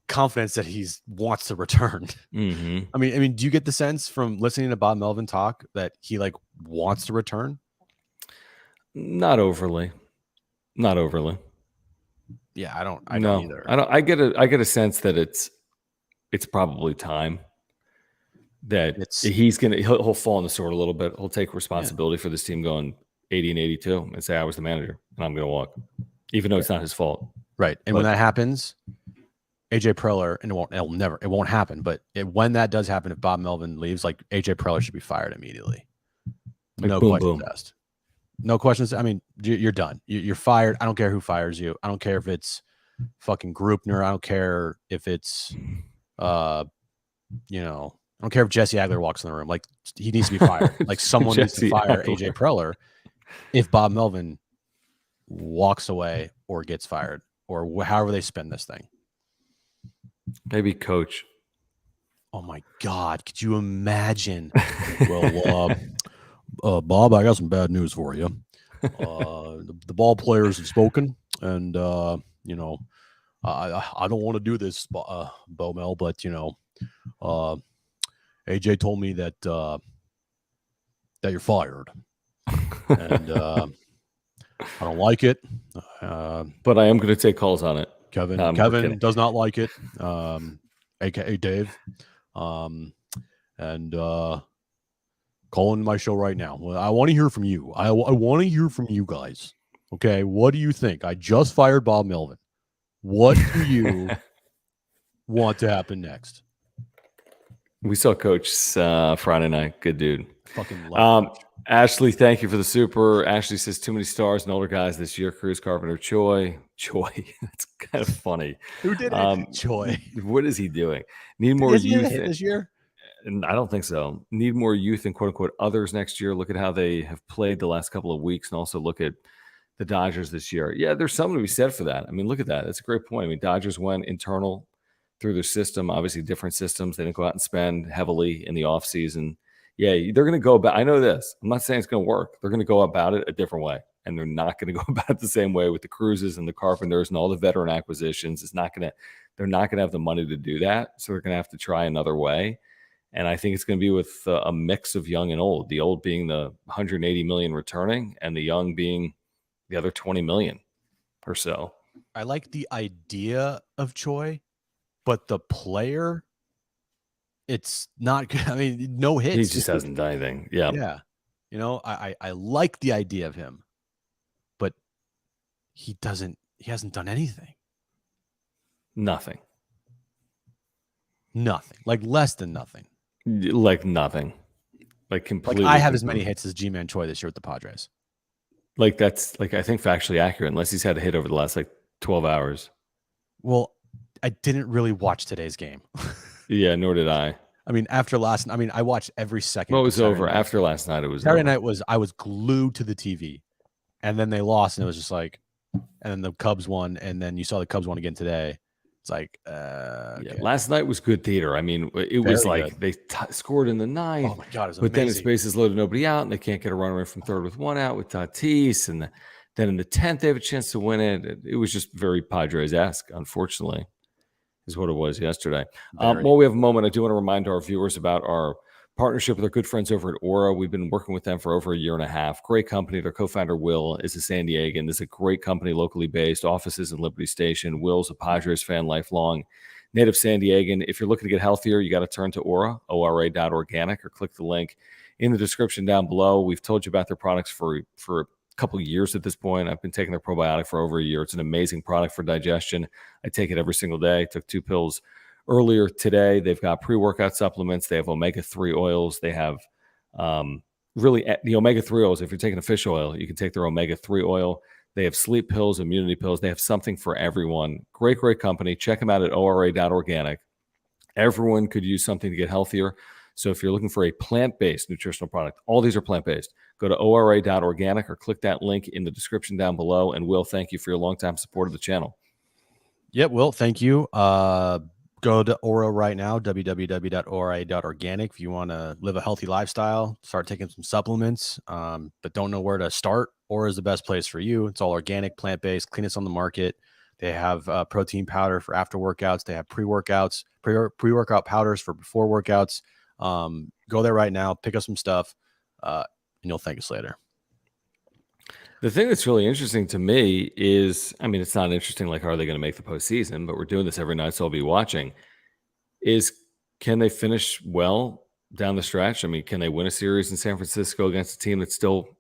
confidence that he wants to return. Mm-hmm. I mean, do you get the sense from listening to Bob Melvin talk that he like wants to return? Not overly. Yeah, I don't either. I get a sense that it's probably time that he'll fall on the sword a little bit. He'll take responsibility for this team going 80 and 82 and say, I was the manager and I'm going to walk, even though it's not his fault. Right. And when that happens, AJ Preller, and it won't happen, but when that does happen, if Bob Melvin leaves, like AJ Preller should be fired immediately. Like no questions asked. No questions. I mean, you're done. You're fired. I don't care who fires you. I don't care if it's fucking Grupner. I don't care if it's, I don't care if Jesse Agler walks in the room. Like, he needs to be fired. Like, someone needs to fire AJ Preller if Bob Melvin walks away or gets fired or however they spin this thing. Maybe coach. Oh my God. Could you imagine? Well, Bob, I got some bad news for you. The ball players have spoken, and I don't want to do this, Bomel, but AJ told me that you're fired, and I don't like it. But I am going to take calls on it. Kevin does not like it, aka Dave, and calling my show right now. Well, I want to hear from you. I want to hear from you guys. Okay, what do you think? I just fired Bob Melvin. What do you want to happen next? We saw Coach Friday night. Good dude. Fucking love Ashley, thank you for the super. Ashley says too many stars and older guys this year. Cruz, Carpenter, Choi. That's kind of funny. Who did it? Choi. What is he doing? Need more is youth this year. And I don't think so. Need more youth and quote unquote others next year. Look at how they have played the last couple of weeks, and also look at the Dodgers this year. Yeah, there's something to be said for that. I mean, look at that. That's a great point. I mean, Dodgers went internal through their system, obviously different systems. They didn't go out and spend heavily in the offseason. Yeah, they're going to go about, I know this. I'm not saying it's going to work. They're going to go about it a different way. And they're not going to go about it the same way with the Cruzes and the Carpenters and all the veteran acquisitions. They're not going to have the money to do that. So they're going to have to try another way. And I think it's going to be with a mix of young and old, the old being the 180 million returning and the young being the other 20 million or so. I like the idea of Choi, but the player, it's not good. I mean, no hits. He just hasn't done anything. Yeah. Yeah. You know, I like the idea of him, but he hasn't done anything. Nothing. Like less than nothing. Like nothing. Like completely. Like I have as many hits as G-Man Choi this year with the Padres. Like that's like I think factually accurate, unless he's had a hit over the last like 12 hours. Well, I didn't really watch today's game. Yeah, nor did I. I mean, after last, I mean, I watched every second. Well, it was over after last night. It was Saturday over. night I was glued to the TV, and then they lost, and it was just like, and then the Cubs won, and then you saw the Cubs won again today. It's like, yeah, last night was good theater. I mean, it was like they scored in the ninth. Oh my God, it was but then amazing. the bases loaded, nobody out, and they can't get a runner in from third with one out with Tatis, and then in the 10th they have a chance to win it. It was just very Padres-esque, unfortunately, is what it was yesterday. While we have a moment, I do want to remind our viewers about our partnership with our good friends over at Aura. We've been working with them for over a year and a half. Great company. Their co-founder, Will, is a San Diegan. This is a great company, locally based, offices in Liberty Station. Will's a Padres fan, lifelong, native San Diegan. If you're looking to get healthier, you got to turn to Aura, ora.organic, or click the link in the description down below. We've told you about their products for a couple of years at this point. I've been taking their probiotic for over a year. It's an amazing product for digestion. I take it every single day. I took 2 pills earlier today. They've got pre-workout supplements. They have omega-3 oils. They have really the omega-3 oils. If you're taking a fish oil, you can take their omega-3 oil. They have sleep pills, immunity pills. They have something for everyone. Great, great company. Check them out at ora.organic. Everyone could use something to get healthier. So if you're looking for a plant-based nutritional product, all these are plant-based. Go to ora.organic or click that link in the description down below. And Will, thank you for your longtime support of the channel. Yep, Will, thank you. Go to Aura right now, www.ora.organic. If you want to live a healthy lifestyle, start taking some supplements, but don't know where to start, Aura is the best place for you. It's all organic, plant-based, cleanest on the market. They have protein powder for after workouts. They have pre-workouts, pre-workout powders for before workouts. Go there right now, pick up some stuff, and you'll thank us later. The thing that's really interesting to me is, I mean, it's not interesting like, are they going to make the postseason? But we're doing this every night, so I'll be watching. Is can they finish well down the stretch? I mean, can they win a series in San Francisco against a team that's still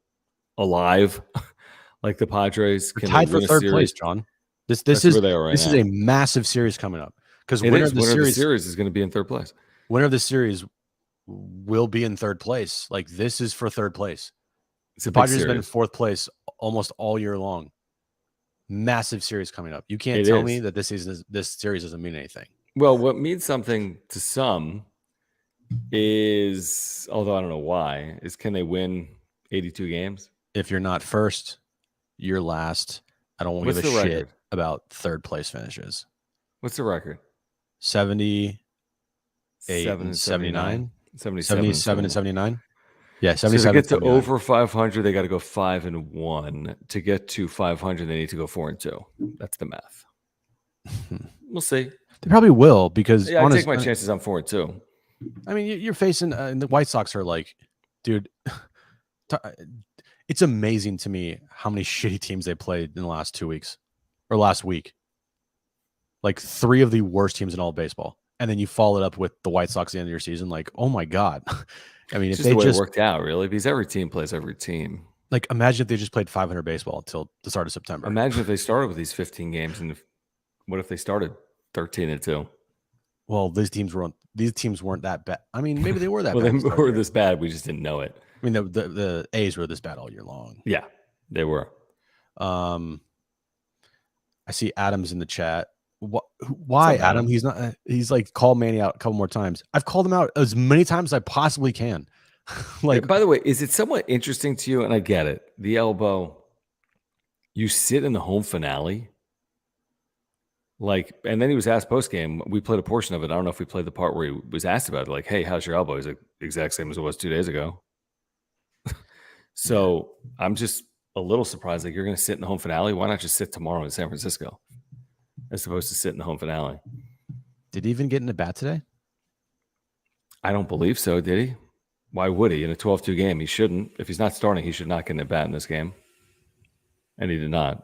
alive, like the Padres? Can tied for third place, John. This is where they are right now. Is a massive series coming up because winner of the series is going to be in third place. Winner of the series will be in third place. Like this is for third place. The Padres have been in fourth place almost all year long. Massive series coming up. You can't tell me that this series doesn't mean anything. Well, what means something to some is, although I don't know why, is can they win 82 games? If you're not first, you're last. I don't want to give a shit about third place finishes. What's the record? 78 and 79. 77 and 79. Yeah, 77. So to get to over 500, they got to go 5-1. To get to 500, they need to go 4-2. That's the math. We'll see. They probably will because I take my chances on 4-2. I mean, you're facing and the White Sox are like, dude. It's amazing to me how many shitty teams they played in the last 2 weeks or last week. Like 3 of the worst teams in all of baseball, and then you follow it up with the White Sox at the end of your season. Like, oh my god. I mean, it's if just they the way just it worked out, really, because every team plays every team. Like, imagine if they just played 500 baseball until the start of September. Imagine if they started with these 15 games, and what if they started 13-2? Well, these teams weren't that bad. I mean, maybe they were that well, bad. They were this bad. We just didn't know it. I mean, the A's were this bad all year long. Yeah, they were. I see Adams in the chat. Why, What's up, Adam? He's not. He's like called Manny out a couple more times. I've called him out as many times as I possibly can. Like, by the way, is it somewhat interesting to you? And I get it. The elbow. You sit in the home finale. Like, and then he was asked post game. We played a portion of it. I don't know if we played the part where he was asked about it. Like, hey, how's your elbow? He's like, exact same as it was 2 days ago. So I'm just a little surprised. Like, you're going to sit in the home finale. Why not just sit tomorrow in San Francisco as opposed to sit in the home finale? Did he even get in the bat today? I don't believe so. Did he? Why would he in a 12-2 game? He shouldn't. If he's not starting, he should not get in the bat in this game. And he did not.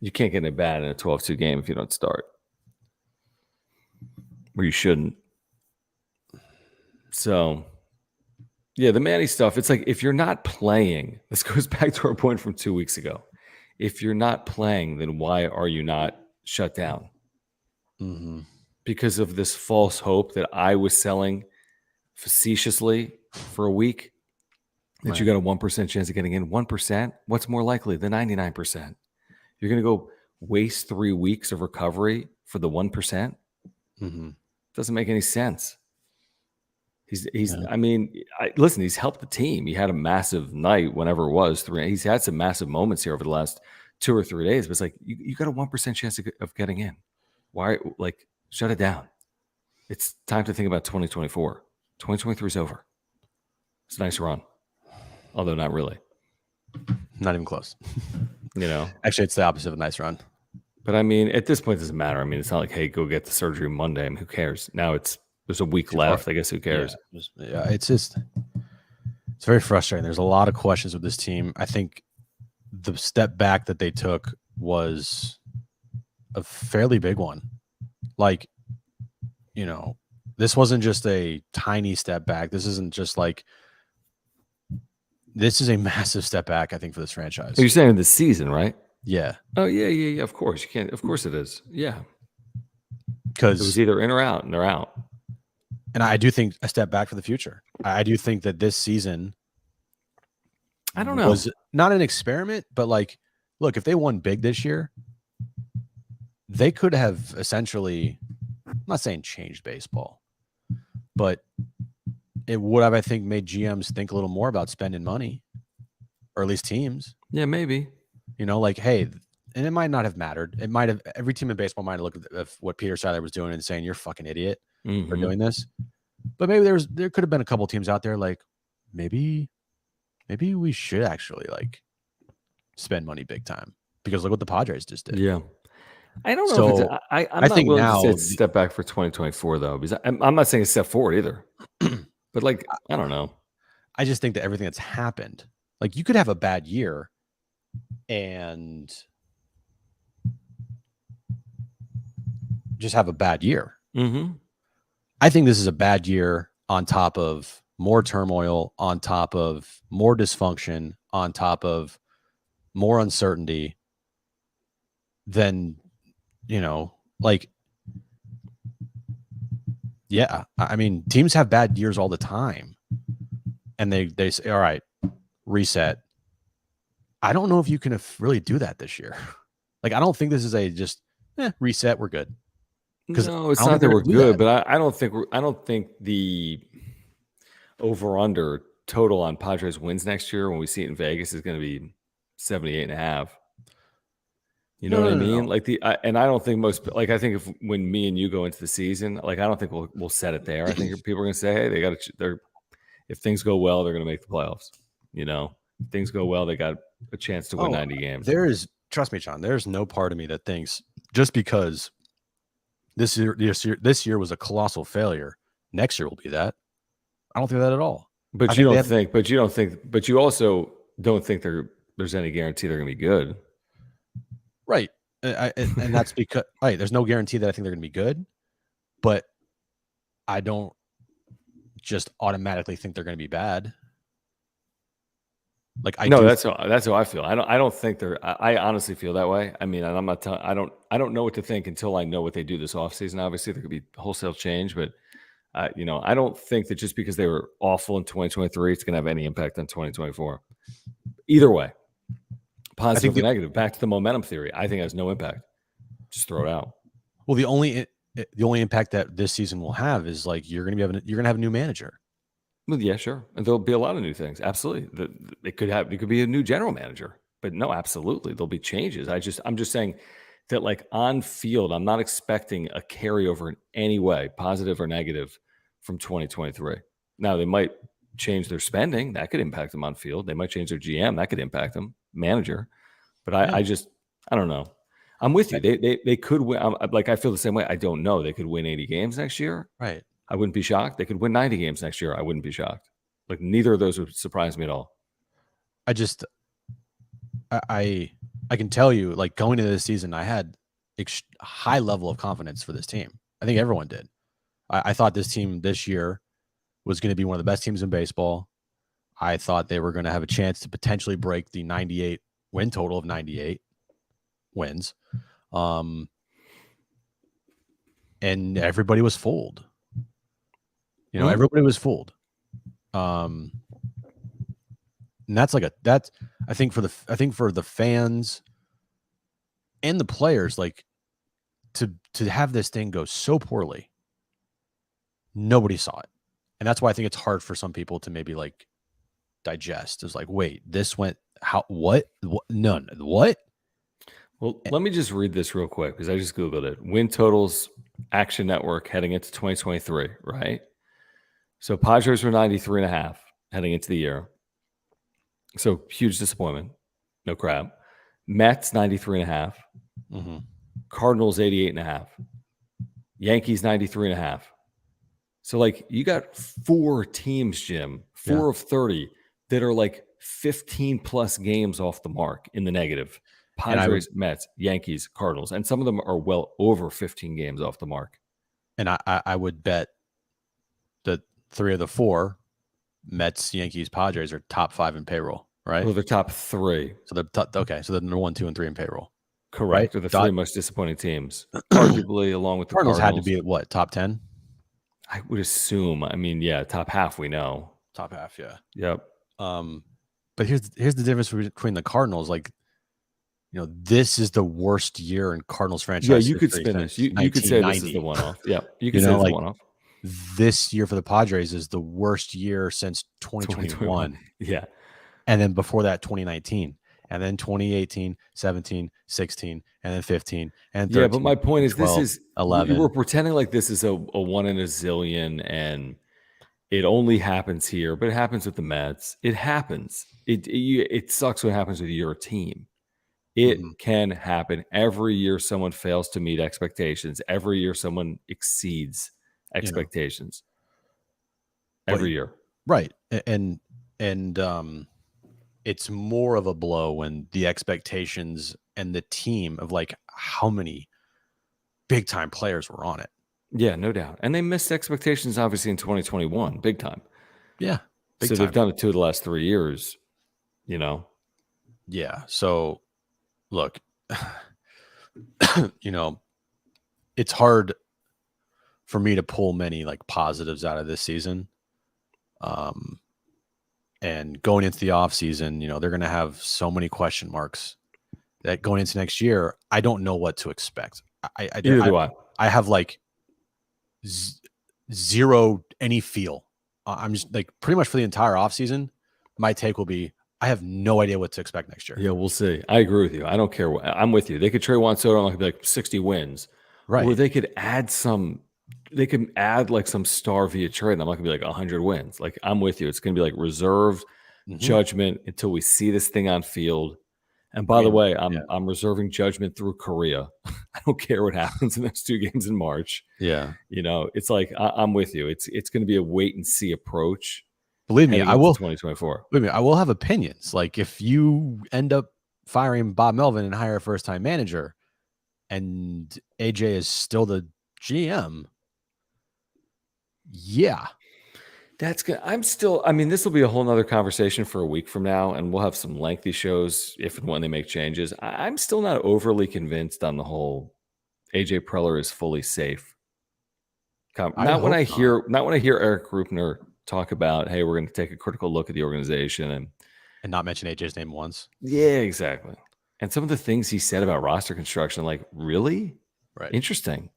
You can't get in a bat in a 12-2 game if you don't start. Or you shouldn't. So, yeah, the Manny stuff, it's like if you're not playing, this goes back to our point from 2 weeks ago. If you're not playing, then why are you not shut down? Mm-hmm. Because of this false hope that I was selling facetiously for a week that you got a 1% chance of getting in. 1%? What's more likely? The 99%. You're going to go waste 3 weeks of recovery for the 1%? Mm-hmm. Doesn't make any sense. I mean, listen, he's helped the team. He had a massive night whenever it was. He's had some massive moments here over the last 2 or 3 days, but it's like, you got a 1% chance of getting in. Why? Like, shut it down. It's time to think about 2024. 2023 is over. It's a nice run. Although not really. Not even close. You know? Actually, it's the opposite of a nice run. But I mean, at this point, it doesn't matter. I mean, it's not like, hey, go get the surgery Monday. I mean, who cares? Now there's a week left. I guess who cares? Yeah, it's very frustrating. There's a lot of questions with this team. I think the step back that they took was a fairly big one. Like, you know, this wasn't just a tiny step back. This isn't just like, this is a massive step back, I think, for this franchise. You're saying this season, right? Yeah. Oh, yeah. Of course. You can't. Of course it is. Yeah. Because it was either in or out, and they're out. And I do think a step back for the future. I do think that this season, I don't know, was not an experiment, but like, look, if they won big this year, they could have essentially, I'm not saying changed baseball, but it would have, I think, made GMs think a little more about spending money, or at least teams. Yeah, maybe. You know, like, hey, and it might not have mattered. It might have, every team in baseball might have looked at what Peter Seiler was doing and saying, you're a fucking idiot for doing this. But maybe there could have been a couple teams out there like, maybe we should actually like spend money big time, because look what the Padres just did. Yeah. I don't know. So, if it's, I'm I not think willing now to say it's a step back for 2024 though, because I'm not saying a step forward either. But like, I don't know. I just think that everything that's happened, like, you could have a bad year and just have a bad year. Mm-hmm. I think this is a bad year on top of more turmoil, on top of more dysfunction, on top of more uncertainty than, you know, like, yeah, I mean, teams have bad years all the time, and they say, all right, reset. I don't know if you can really do that this year. Like, I don't think this is a just reset, we're good. No, it's not that we're good, but I don't think the over under total on Padres wins next year when we see it in Vegas is going to be 78.5. You know what I mean? No. Like and I don't think most, like, I think when me and you go into the season, like, I don't think we'll set it there. I think people are going to say, hey, if things go well, they're going to make the playoffs. You know, if things go well, they got a chance to win 90 games. Trust me, John, there's no part of me that thinks just because this year was a colossal failure, next year will be that. I don't think that at all. But you also don't think there's any guarantee they're going to be good. Right. And that's because, right, there's no guarantee that I think they're going to be good, but I don't just automatically think they're going to be bad. Like, that's how I feel. I don't think I honestly feel that way. I mean, I'm not telling, I don't know what to think until I know what they do this offseason. Obviously, there could be wholesale change, but you know, I don't think that just because they were awful in 2023, it's going to have any impact on 2024. Either way, positive or negative. Back to the momentum theory, I think it has no impact. Just throw it out. Well, the only impact that this season will have is like you're going to have a new manager. Well, yeah, sure. And there'll be a lot of new things. Absolutely. It could be a new general manager. But no, absolutely. There'll be changes. I'm just saying that like on field, I'm not expecting a carryover in any way, positive or negative, from 2023. Now they might change their spending. That could impact them on field. They might change their GM. That could impact them, manager. But I don't know. I'm with you. They could win. I feel the same way. I don't know. They could win 80 games next year. Right. I wouldn't be shocked. They could win 90 games next year. I wouldn't be shocked. Like neither of those would surprise me at all. I can tell you, like going into this season, I had high level of confidence for this team. I think everyone did. I thought this team this year was going to be one of the best teams in baseball. I thought they were going to have a chance to potentially break the 98 win total of 98 wins. And everybody was fooled. Everybody was fooled. And that's I think for the fans and the players, like to have this thing go so poorly, nobody saw it. And that's why I think it's hard for some people to maybe like digest. It's like, wait, this went what? None. What? Well, let me just read this real quick because I just Googled it. Win totals, Action Network heading into 2023, right? So Padres were 93.5 heading into the year. So huge disappointment. No crap. Mets 93.5. Mm-hmm. Cardinals 88.5. Yankees 93.5. So like you got 4 teams, Jim, 4 of 30 that are like 15 plus games off the mark in the negative. Padres, Mets, Yankees, Cardinals, and some of them are well over 15 games off the mark. And I would bet that 3 of the 4, Mets, Yankees, Padres, are top 5 in payroll, right? Well, they're top 3. So they're okay. So they're 1, 2, and 3 in payroll. Correct. Right? They're the 3 most disappointing teams, arguably, along with the Cardinals had to be at what, top 10? I would assume. I mean, yeah, top half we know. Top half, yeah. Yep. But here's the difference between the Cardinals. Like, this is the worst year in Cardinals franchise. Yeah, you could spin this. You could say this is the one-off. Yeah, you could say it's the one-off. This year for the Padres is the worst year since 2021. Yeah. And then before that, 2019. And then 2018, 17, 16, and then 15, and 13. Yeah, but my point is 12, this is 11. We're pretending like this is a 1 in a zillion and it only happens here, but it happens with the Mets. It happens. It sucks when it happens with your team. It can happen. Every year someone fails to meet expectations. Every year someone exceeds expectations. Every year. Right. And it's more of a blow when the expectations and the team of like how many big time players were on it. Yeah, no doubt. And they missed expectations obviously in 2021, big time. Yeah. So they've done it 2 of the last 3 years, Yeah. So look, it's hard for me to pull many like positives out of this season. And going into the off season, they're going to have so many question marks that going into next year, I don't know what to expect. Neither do I. I have like zero any feel. I'm just like pretty much for the entire off season. My take will be, I have no idea what to expect next year. Yeah, we'll see. I agree with you. I don't care. I'm with you. They could trade Juan Soto and like 60 wins. Right. Or they could add like some star via trade. And I'm not gonna be like 100 wins. Like I'm with you. It's gonna be like reserved judgment until we see this thing on field. And by the way, I'm reserving judgment through Korea. I don't care what happens in those 2 games in March. Yeah. It's like I'm with you. It's gonna be a wait and see approach. Believe me, I will. 2024. Believe me, I will have opinions. Like if you end up firing Bob Melvin and hire a first-time manager, and AJ is still the GM, yeah, that's good. This will be a whole nother conversation for a week from now, and we'll have some lengthy shows if and when they make changes. I'm still not overly convinced on the whole AJ Preller is fully safe. Not when I hear Eric Rupner talk about, hey, we're going to take a critical look at the organization and not mention AJ's name once. Yeah, exactly. And some of the things he said about roster construction, like, really? Right. Interesting.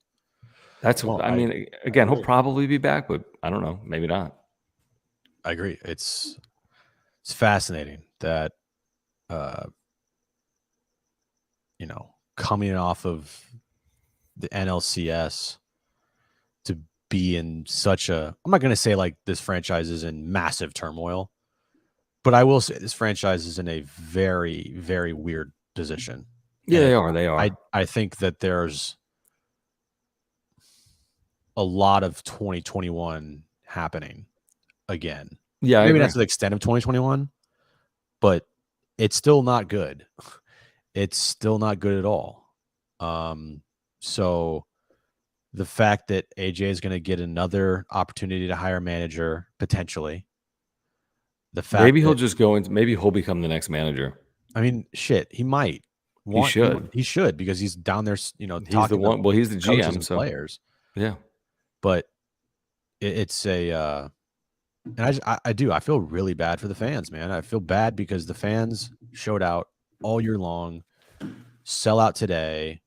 That's Well, I mean, again, he'll probably be back, but I don't know, maybe not. I agree. It's fascinating that coming off of the NLCS to be in such a, I'm not going to say like this franchise is in massive turmoil, but I will say this franchise is in a very, very weird position. Yeah, And they are. I think that there's a lot of 2021 happening again. Yeah, maybe not to the extent of 2021, but it's still not good. It's still not good at all. So the fact that AJ is going to get another opportunity to hire a manager potentially, the fact maybe he'll that, just go into, maybe he'll become the next manager. I mean, shit, he might. He should because he's down there, He's talking the one. Well, he's the coaches GM, and so players. yeah. But it's a, and I feel really bad for the fans, man. I feel bad because the fans showed out all year long, sell out today.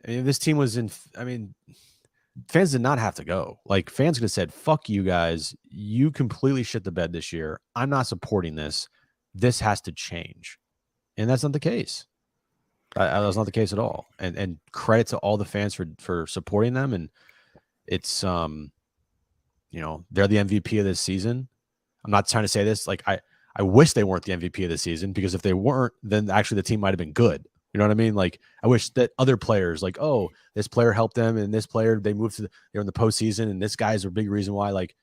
This team was in, fans did not have to go. Like, fans could have said, fuck you guys. You completely shit the bed this year. I'm not supporting this. This has to change. And that's not the case. That's not the case at all. And credit to all the fans for supporting them. And it's, they're the MVP of this season. I'm not trying to say this. Like, I wish they weren't the MVP of the season, because if they weren't, then actually the team might have been good. You know what I mean? Like, I wish that other players, like, oh, this player helped them, and this player, they moved they're in the postseason, and this guy's a big reason why. Like,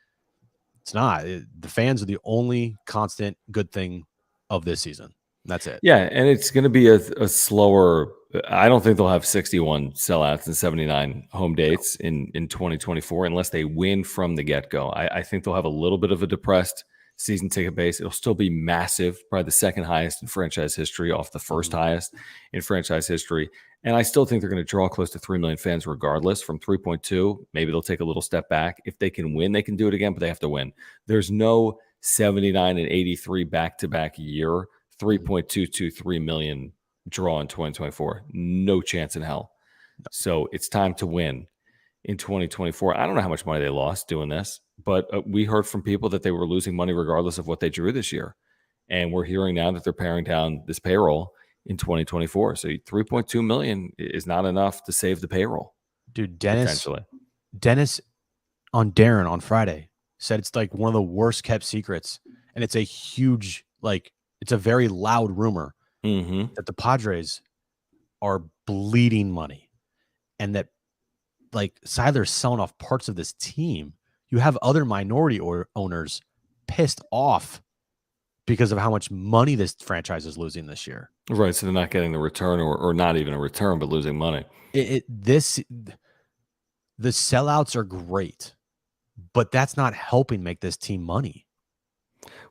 it's not. The fans are the only constant good thing of this season. That's it. Yeah, and it's going to be a slower. I don't think they'll have 61 sellouts and 79 home dates in 2024 unless they win from the get-go. I think they'll have a little bit of a depressed season ticket base. It'll still be massive, probably the second highest in franchise history off the first highest in franchise history. And I still think they're going to draw close to 3 million fans regardless. From 3.2, maybe they'll take a little step back. If they can win, they can do it again, but they have to win. There's no 79 and 83 back-to-back year, 3.223 million draw in 2024. No chance in hell. So it's time to win in 2024. I don't know how much money they lost doing this, but we heard from people that they were losing money regardless of what they drew this year. And we're hearing now that they're paring down this payroll in 2024. So 3.2 million is not enough to save the payroll. Dude, Dennis on Darren on Friday said it's like one of the worst kept secrets. And it's a huge, like, it's a very loud rumor that the Padres are bleeding money, and that, like, Seiler's selling off parts of this team. You have other minority owners pissed off because of how much money this franchise is losing this year. Right. So they're not getting the return, or not even a return, but losing money. The sellouts are great, but that's not helping make this team money.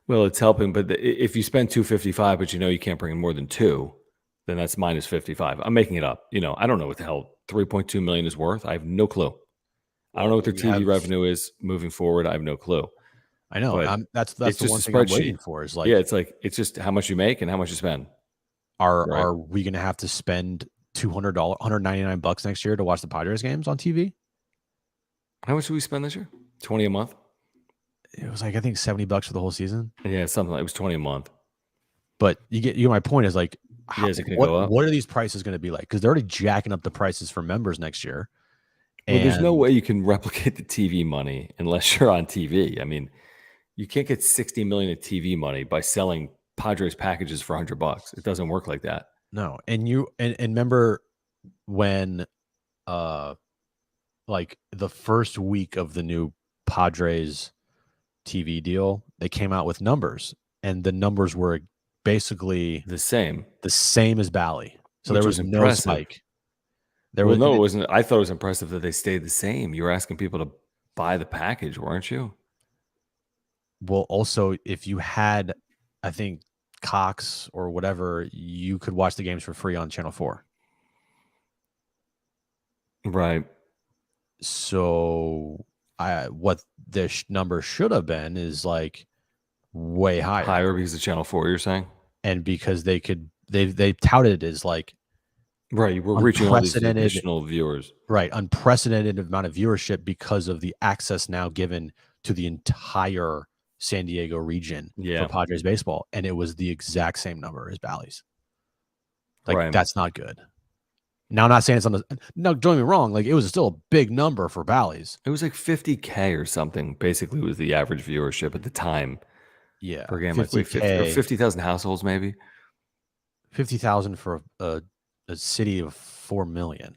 Well, it's helping, but if you spend 255, but you can't bring in more than 2, then that's minus 55. I'm making it up. I don't know what the hell 3.2 million is worth. I have no clue. I don't know what their TV revenue is moving forward. I have no clue. I know. That's the one thing I'm waiting for is, like, it's just how much you make and how much you spend. Are we going to have to spend $200, $199 next year to watch the Padres games on TV? How much did we spend this year? 20 a month. It was like, I think $70 for the whole season. Yeah, something like it was 20 a month. But you get my point is, like, is it going to go up? What are these prices going to be like? Because they're already jacking up the prices for members next year. Well, there's no way you can replicate the TV money unless you're on TV. I mean, you can't get 60 million of TV money by selling Padres packages for $100. It doesn't work like that. No, and remember when, like, the first week of the new Padres TV deal, they came out with numbers, and the numbers were basically the same as Bally. So there was no spike. It wasn't. I thought it was impressive that they stayed the same. You were asking people to buy the package, weren't you? Well, also, if you had, I think, Cox or whatever, you could watch the games for free on Channel 4. Right. So what this number should have been is, like, way higher because of Channel 4, you're saying? And because they touted it as, like, Right. We're reaching all these unprecedented, additional viewers. right? Unprecedented amount of viewership because of the access now given to the entire San Diego region Yeah. for Padres baseball, and it was the exact same number as Bally's. Like Right. that's not good. Now, I'm not saying it's on the. No, don't get me wrong. Like it was still a big number for Bally's. It was like 50K or something. Basically, was the average viewership at the time Yeah, per game. Like 50 or 50,000 households, maybe. 50,000 for a city of 4 million.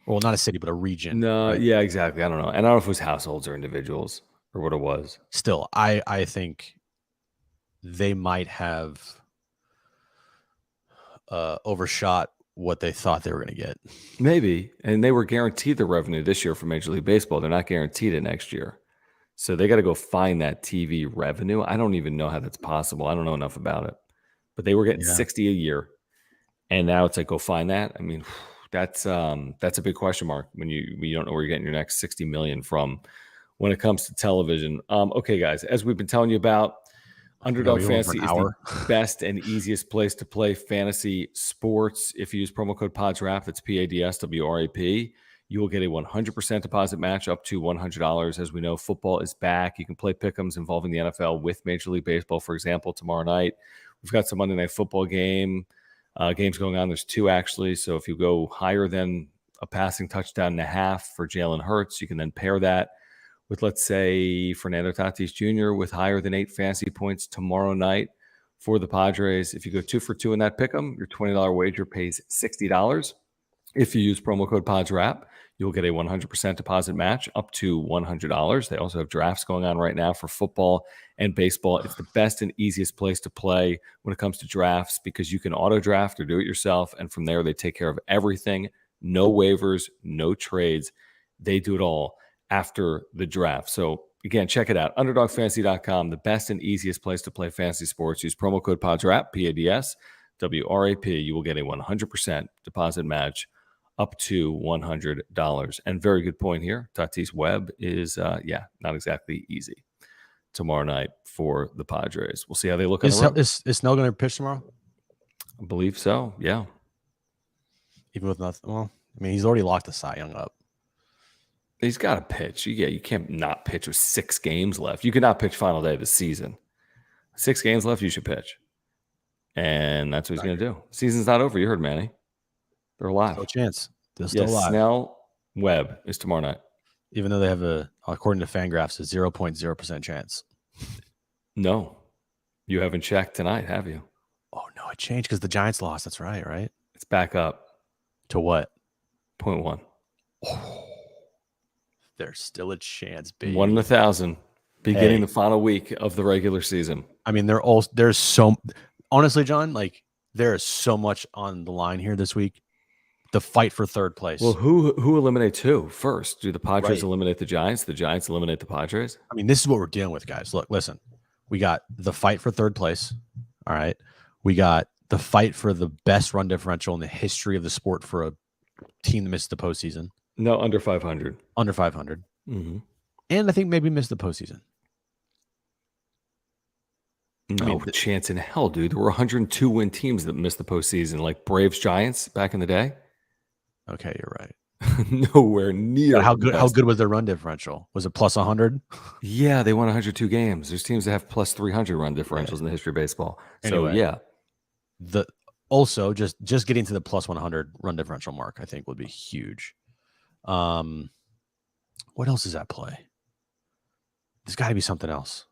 Well, not a city, but a region. No, right? yeah, exactly. I don't know. And I don't know if it was households or individuals or what it was. Still, I think they might have overshot what they thought they were going to get. Maybe. And they were guaranteed the revenue this year for Major League Baseball. They're not guaranteed it next year. So they got to go find that TV revenue. I don't even know how that's possible. I don't know enough about it. But they were getting 60 a year. And now it's like, go find that. I mean, that's a big question mark when you don't know where you're getting your next 60 million from when it comes to television. Okay, guys, as we've been telling you about, Underdog Fantasy is the best and easiest place to play fantasy sports. If you use promo code PODSWRAP, that's PADSWRAP, you will get a 100% deposit match up to $100. As we know, football is back. You can play pick'ems involving the NFL with Major League Baseball, for example, tomorrow night. We've got some Monday Night Football games going on. There's 2, actually. So if you go higher than a passing touchdown and a half for Jalen Hurts, you can then pair that with, let's say, Fernando Tatis Jr. with higher than 8 fantasy points tomorrow night for the Padres. If you go 2 for 2 in that pick'em, your $20 wager pays $60. If you use promo code PODSWRAP, you'll get a 100% deposit match up to $100. They also have drafts going on right now for football and baseball. It's the best and easiest place to play when it comes to drafts because you can auto draft or do it yourself. And from there, they take care of everything. No waivers, no trades. They do it all after the draft. So again, check it out. UnderdogFantasy.com, the best and easiest place to play fantasy sports. Use promo code PODSWRAP, PADSWRAP. You will get a 100% deposit match up to $100. And very good point here. Tatis Webb is, not exactly easy tomorrow night for the Padres. We'll see how they look. Is Snell going to pitch tomorrow? I believe so. Yeah. Even with nothing. Well, I mean, he's already locked the Cy Young up. He's got to pitch. You can't not pitch with 6 games left. You cannot pitch final day of the season. 6 games left, you should pitch. And that's what he's going to do. Season's not over. You heard Manny. They're alive. No chance. They're still alive. Snell Webb is tomorrow night. Even though they have according to Fangraphs, a 0.0% chance. No. You haven't checked tonight, have you? Oh, no, it changed because the Giants lost. That's right? It's back up. To what? 0.1. Oh, there's still a chance, baby. 1 in 1,000 beginning the final week of the regular season. I mean, honestly, John, like there is so much on the line here this week. The fight for third place. Well, who eliminates who first? Do the Padres eliminate the Giants? The Giants eliminate the Padres? I mean, this is what we're dealing with, guys. Look, listen. We got the fight for third place. All right. We got the fight for the best run differential in the history of the sport for a team that missed the postseason. No, under 500. Under 500. Mm-hmm. And I think maybe missed the postseason. No chance in hell, dude. There were 102 win teams that missed the postseason, like Braves Giants back in the day. Okay, you're right. Nowhere near. How good was their run differential? Was it plus 100? Yeah, they won 102 games. There's teams that have plus 300 run differentials in the history of baseball. So Anyway. yeah. Also just getting to the plus 100 run differential mark, I think would be huge. What else is at play? There's got to be something else.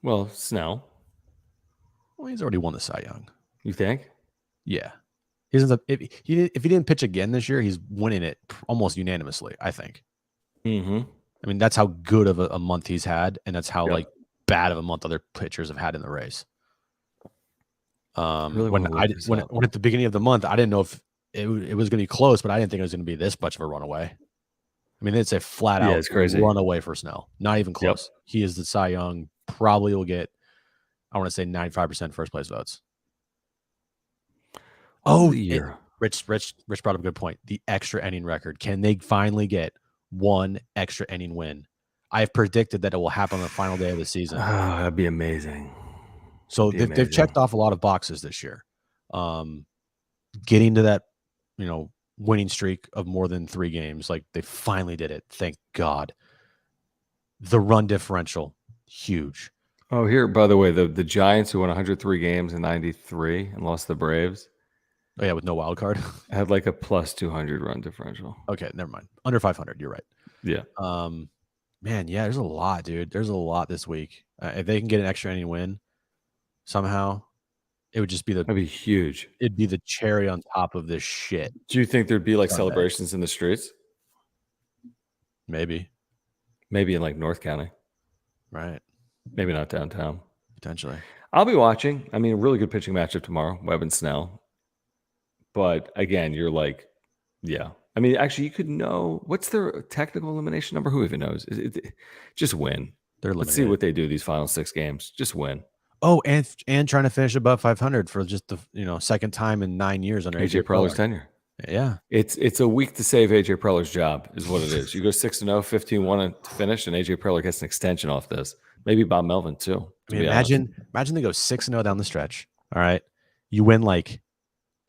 Well, Snell. Well, he's already won the Cy Young. You think? Yeah. If he didn't pitch again this year, he's winning it almost unanimously, I think. Mm-hmm. I mean, that's how good of a month he's had, and that's how like bad of a month other pitchers have had in the race. When at the beginning of the month, I didn't know if it was going to be close, but I didn't think it was going to be this much of a runaway. I mean, it's a flat out it's crazy. runaway for Snell. Not even close. Yep. He is the Cy Young. Probably will get, I want to say 95% first place votes. Rich brought up a good point. The extra inning record. Can they finally get one extra inning win? I have predicted that it will happen on the final day of the season. Oh, that'd be amazing. So they've checked off a lot of boxes this year. getting to that, winning streak of more than 3 games. Like they finally did it. Thank God. The run differential, huge. Oh, here, by the way, the Giants, who won 103 games in 93 and lost the Braves, Oh, yeah, with no wild card. had like a plus 200 run differential. Okay, never mind. Under 500, you're right. Yeah. Man, yeah, there's a lot, dude. There's a lot this week. If they can get an extra inning win somehow, it would just be That'd be huge. it'd be the cherry on top of this shit. Do you think there'd be like Sunday. celebrations in the streets? Maybe. Maybe in like North County. Right. Maybe not downtown. Potentially. I'll be watching. I mean, a really good pitching matchup tomorrow, Webb and Snell. But again, you're like, yeah. I mean, actually, you could know what's their technical elimination number. Who even knows? Just win. Let's see what they do these final 6 games. Just win. Oh, and trying to finish above 500 for just the second time in 9 years under AJ Preller's tenure. Yeah, it's a week to save AJ Preller's job, is what it is. You go 6-0, 15-1 to finish, and AJ Preller gets an extension off this. Maybe Bob Melvin too. I mean, imagine they go 6-0 down the stretch. All right, you win like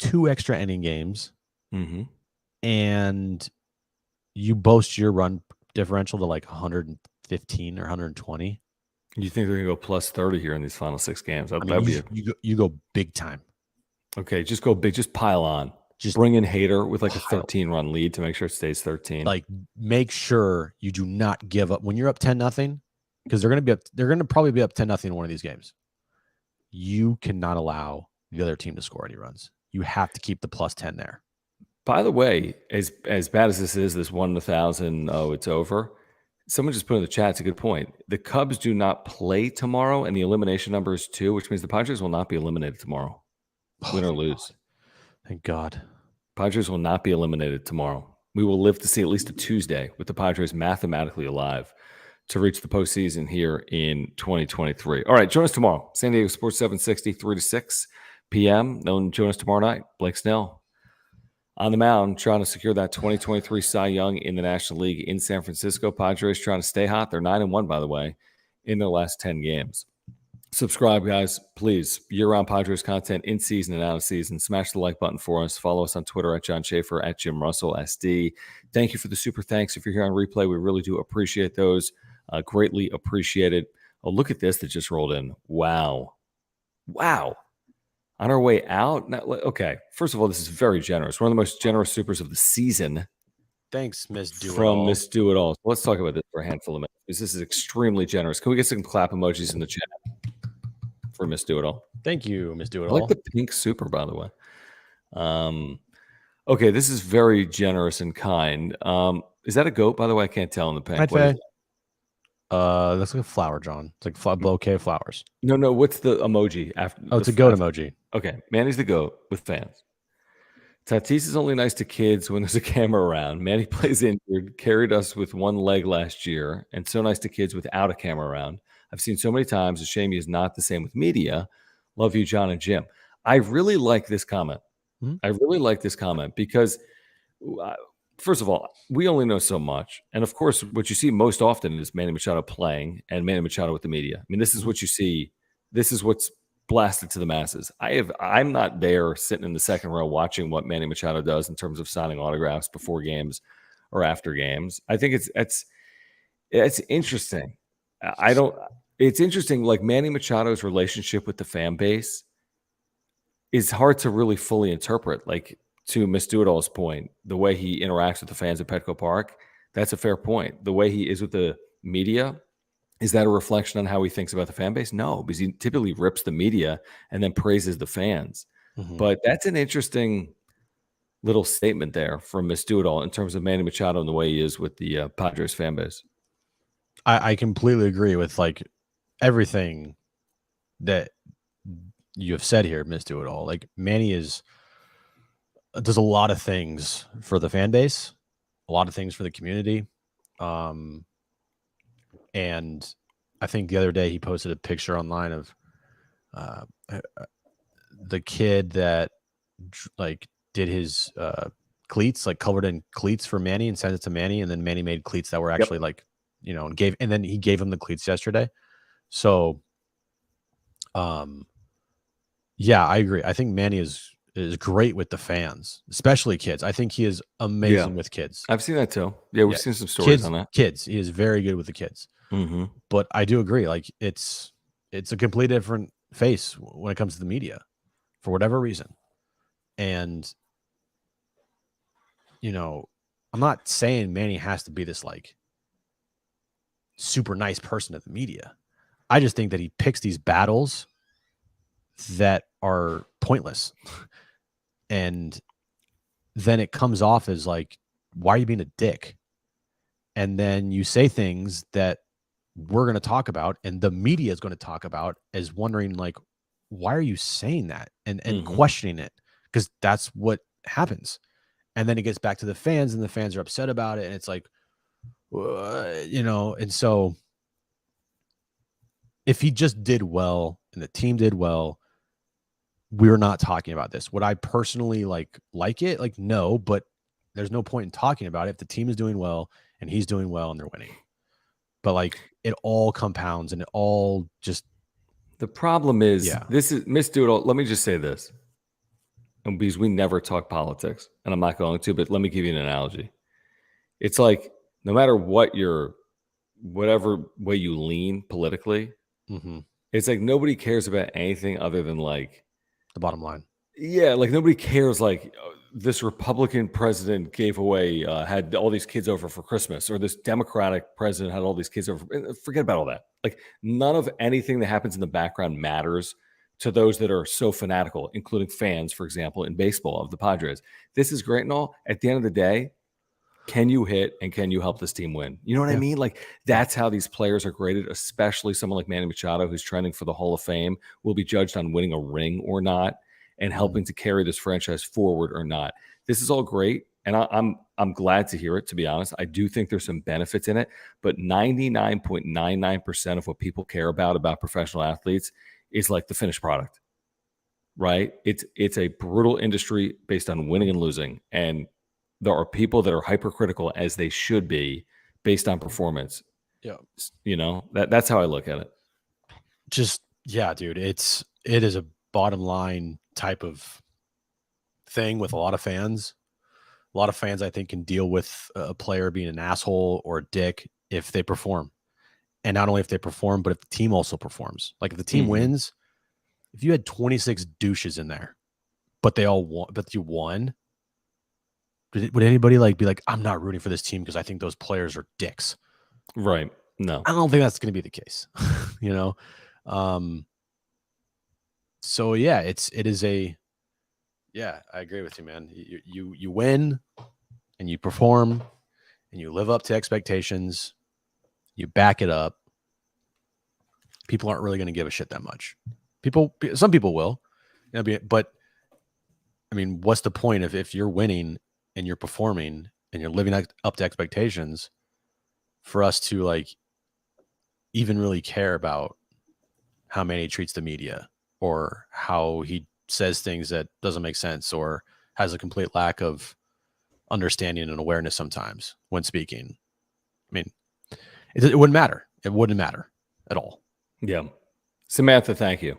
2 extra inning games, and you boast your run differential to like 115 or 120. You think they're gonna go plus 30 here in these final 6 games? You go big time. Okay, just go big. Just pile on. Just bring in Hader with like a 13-run lead to make sure it stays 13. Like, make sure you do not give up when you're up 10-0, because they're going to probably be up 10-0 in one of these games. You cannot allow the other team to score any runs. You have to keep the plus 10 there. By the way, as bad as this is, this 1-1,000, oh, it's over. Someone just put in the chat, it's a good point. The Cubs do not play tomorrow, and the elimination number is 2, which means the Padres will not be eliminated tomorrow, win or lose. Thank God. Padres will not be eliminated tomorrow. We will live to see at least a Tuesday with the Padres mathematically alive to reach the postseason here in 2023. All right, join us tomorrow. San Diego Sports 760, 3 to 6 p.m. Then join us tomorrow night. Blake Snell on the mound trying to secure that 2023 Cy Young in the National League in San Francisco. Padres trying to stay hot. They're 9-1, by the way, in their last 10 games. Subscribe, guys, please. Year-round Padres content in season and out of season. Smash the like button for us. Follow us on Twitter at John Schaefer, at Jim Russell SD. Thank you for the super thanks. If you're here on replay, we really do appreciate those. Greatly appreciated. Oh, look at this that just rolled in. Wow. On our way out. Now, okay, first of all, this is very generous. One of the most generous supers of the season. Thanks, Miss Do It From All. Miss Do It All. So let's talk about this for a handful of minutes, because this is extremely generous. Can we get some clap emojis in the chat for Miss Do It All? Thank you, Miss Do It I All. like the pink super, by the way. Okay, this is very generous and kind. Is that a goat, by the way? I can't tell in the pink. I'd What is say. That's like a flower, John. It's like bouquet of flowers. No. What's the emoji after? Oh, it's a goat emoji. Okay, Manny's the goat with fans. Tatis is only nice to kids when there's a camera around. Manny plays injured, carried us with one leg last year, and so nice to kids without a camera around. I've seen so many times. A shame he is not the same with media. Love you, John and Jim. I really like this comment. I really like this comment because, first of all, we only know so much. And of course, what you see most often is Manny Machado playing and Manny Machado with the media. I mean, this is what you see. This is what's blasted to the masses. I'm not there sitting in the second row watching what Manny Machado does in terms of signing autographs before games or after games. I think it's interesting. It's interesting. Like Manny Machado's relationship with the fan base is hard to really fully interpret. Like, to Miss Do-It-All's point, the way he interacts with the fans at Petco Park, that's a fair point. The way he is with the media, is that a reflection on how he thinks about the fan base? No, because he typically rips the media and then praises the fans. But that's an interesting little statement there from Miss Do-It-All in terms of Manny Machado and the way he is with the Padres fan base. I completely agree with like everything that you have said here, Miss Do It All. Like Manny does a lot of things for the fan base, a lot of things for the community. And I think the other day he posted a picture online of the kid that like did his cleats, like covered in cleats for Manny and sent it to Manny. And then Manny made cleats that were actually like, and then he gave him the cleats yesterday. So, yeah, I agree. I think Manny is is great with the fans, especially kids. I think he is amazing with kids. I've seen that too. Yeah, we've seen some stories on that. Kids, he is very good with the kids. Mm-hmm. But I do agree, like it's a completely different face when it comes to the media, for whatever reason. And I'm not saying Manny has to be this like super nice person at the media. I just think that he picks these battles that are pointless. And then it comes off as like, why are you being a dick? And then you say things that we're going to talk about and the media is going to talk about as wondering like, why are you saying that? And questioning it, because that's what happens. And then it gets back to the fans and the fans are upset about it. And it's like, and so if he just did well and the team did well, we're not talking about this. Would I personally like it? Like, no, but there's no point in talking about it if the team is doing well and he's doing well and they're winning. But like it all compounds and it all just. The problem is, this is Miss Doodle. Let me just say this. And because we never talk politics, and I'm not going to, but let me give you an analogy. It's like no matter whatever way you lean politically, it's like nobody cares about anything other than like the bottom line. Yeah, like nobody cares like this Republican president had all these kids over for Christmas, or this Democratic president had all these kids over. Forget about all that. Like none of anything that happens in the background matters to those that are so fanatical, including fans, for example, in baseball of the Padres. This is great and all. At the end of the day, can you hit and can you help this team win? You know what I mean? Like that's how these players are graded, especially someone like Manny Machado, who's trending for the Hall of Fame, will be judged on winning a ring or not and helping to carry this franchise forward or not. This is all great. And I'm glad to hear it, to be honest. I do think there's some benefits in it, but 99.99% of what people care about professional athletes is like the finished product, right? It's a brutal industry based on winning and losing. And there are people that are hypercritical, as they should be, based on performance. Yeah. That's how I look at it. Just, yeah, dude, it is a bottom line type of thing with a lot of fans. A lot of fans, I think, can deal with a player being an asshole or a dick if they perform. And not only if they perform, but if the team also performs. Like if the team wins, if you had 26 douches in there, but they all won, but you won, would anybody like be like, I'm not rooting for this team because I think those players are dicks? Right. No. I don't think that's going to be the case. So yeah, I agree with you, man. You win and you perform and you live up to expectations. You back it up. People aren't really going to give a shit that much. Some people will, but I mean, what's the point if you're winning and you're performing and you're living up to expectations for us to like even really care about how Manny treats the media or how he says things that doesn't make sense or has a complete lack of understanding and awareness sometimes when speaking. I mean, it wouldn't matter. It wouldn't matter at all. Yeah. Samantha, thank you,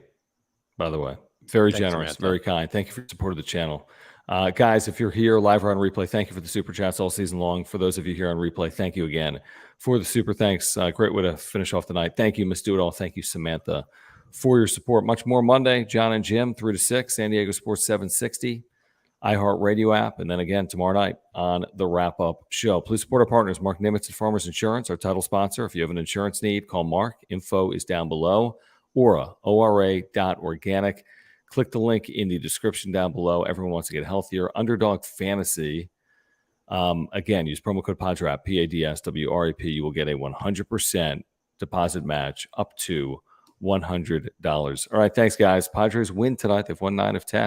by the way. Very generous, Samantha. Very kind. Thank you for your support of the channel. Guys, if you're here live or on replay, thank you for the super chats all season long. For those of you here on replay, thank you again for the super thanks. Great way to finish off the night. Thank you, Miss Do It All. Thank you, Samantha, for your support. Much more Monday. John and Jim, 3 to 6, San Diego Sports 760, iHeartRadio app, and then again tomorrow night on the wrap-up show. Please support our partners, Mark Nimitz at Farmers Insurance, our title sponsor. If you have an insurance need, call Mark. Info is down below. ora.organic. Click the link in the description down below. Everyone wants to get healthier. Underdog Fantasy. Again, use promo code PADSWRAP, PADSWRAP. You will get a 100% deposit match up to $100. All right, thanks, guys. Padres win tonight. They've won 9 of 10.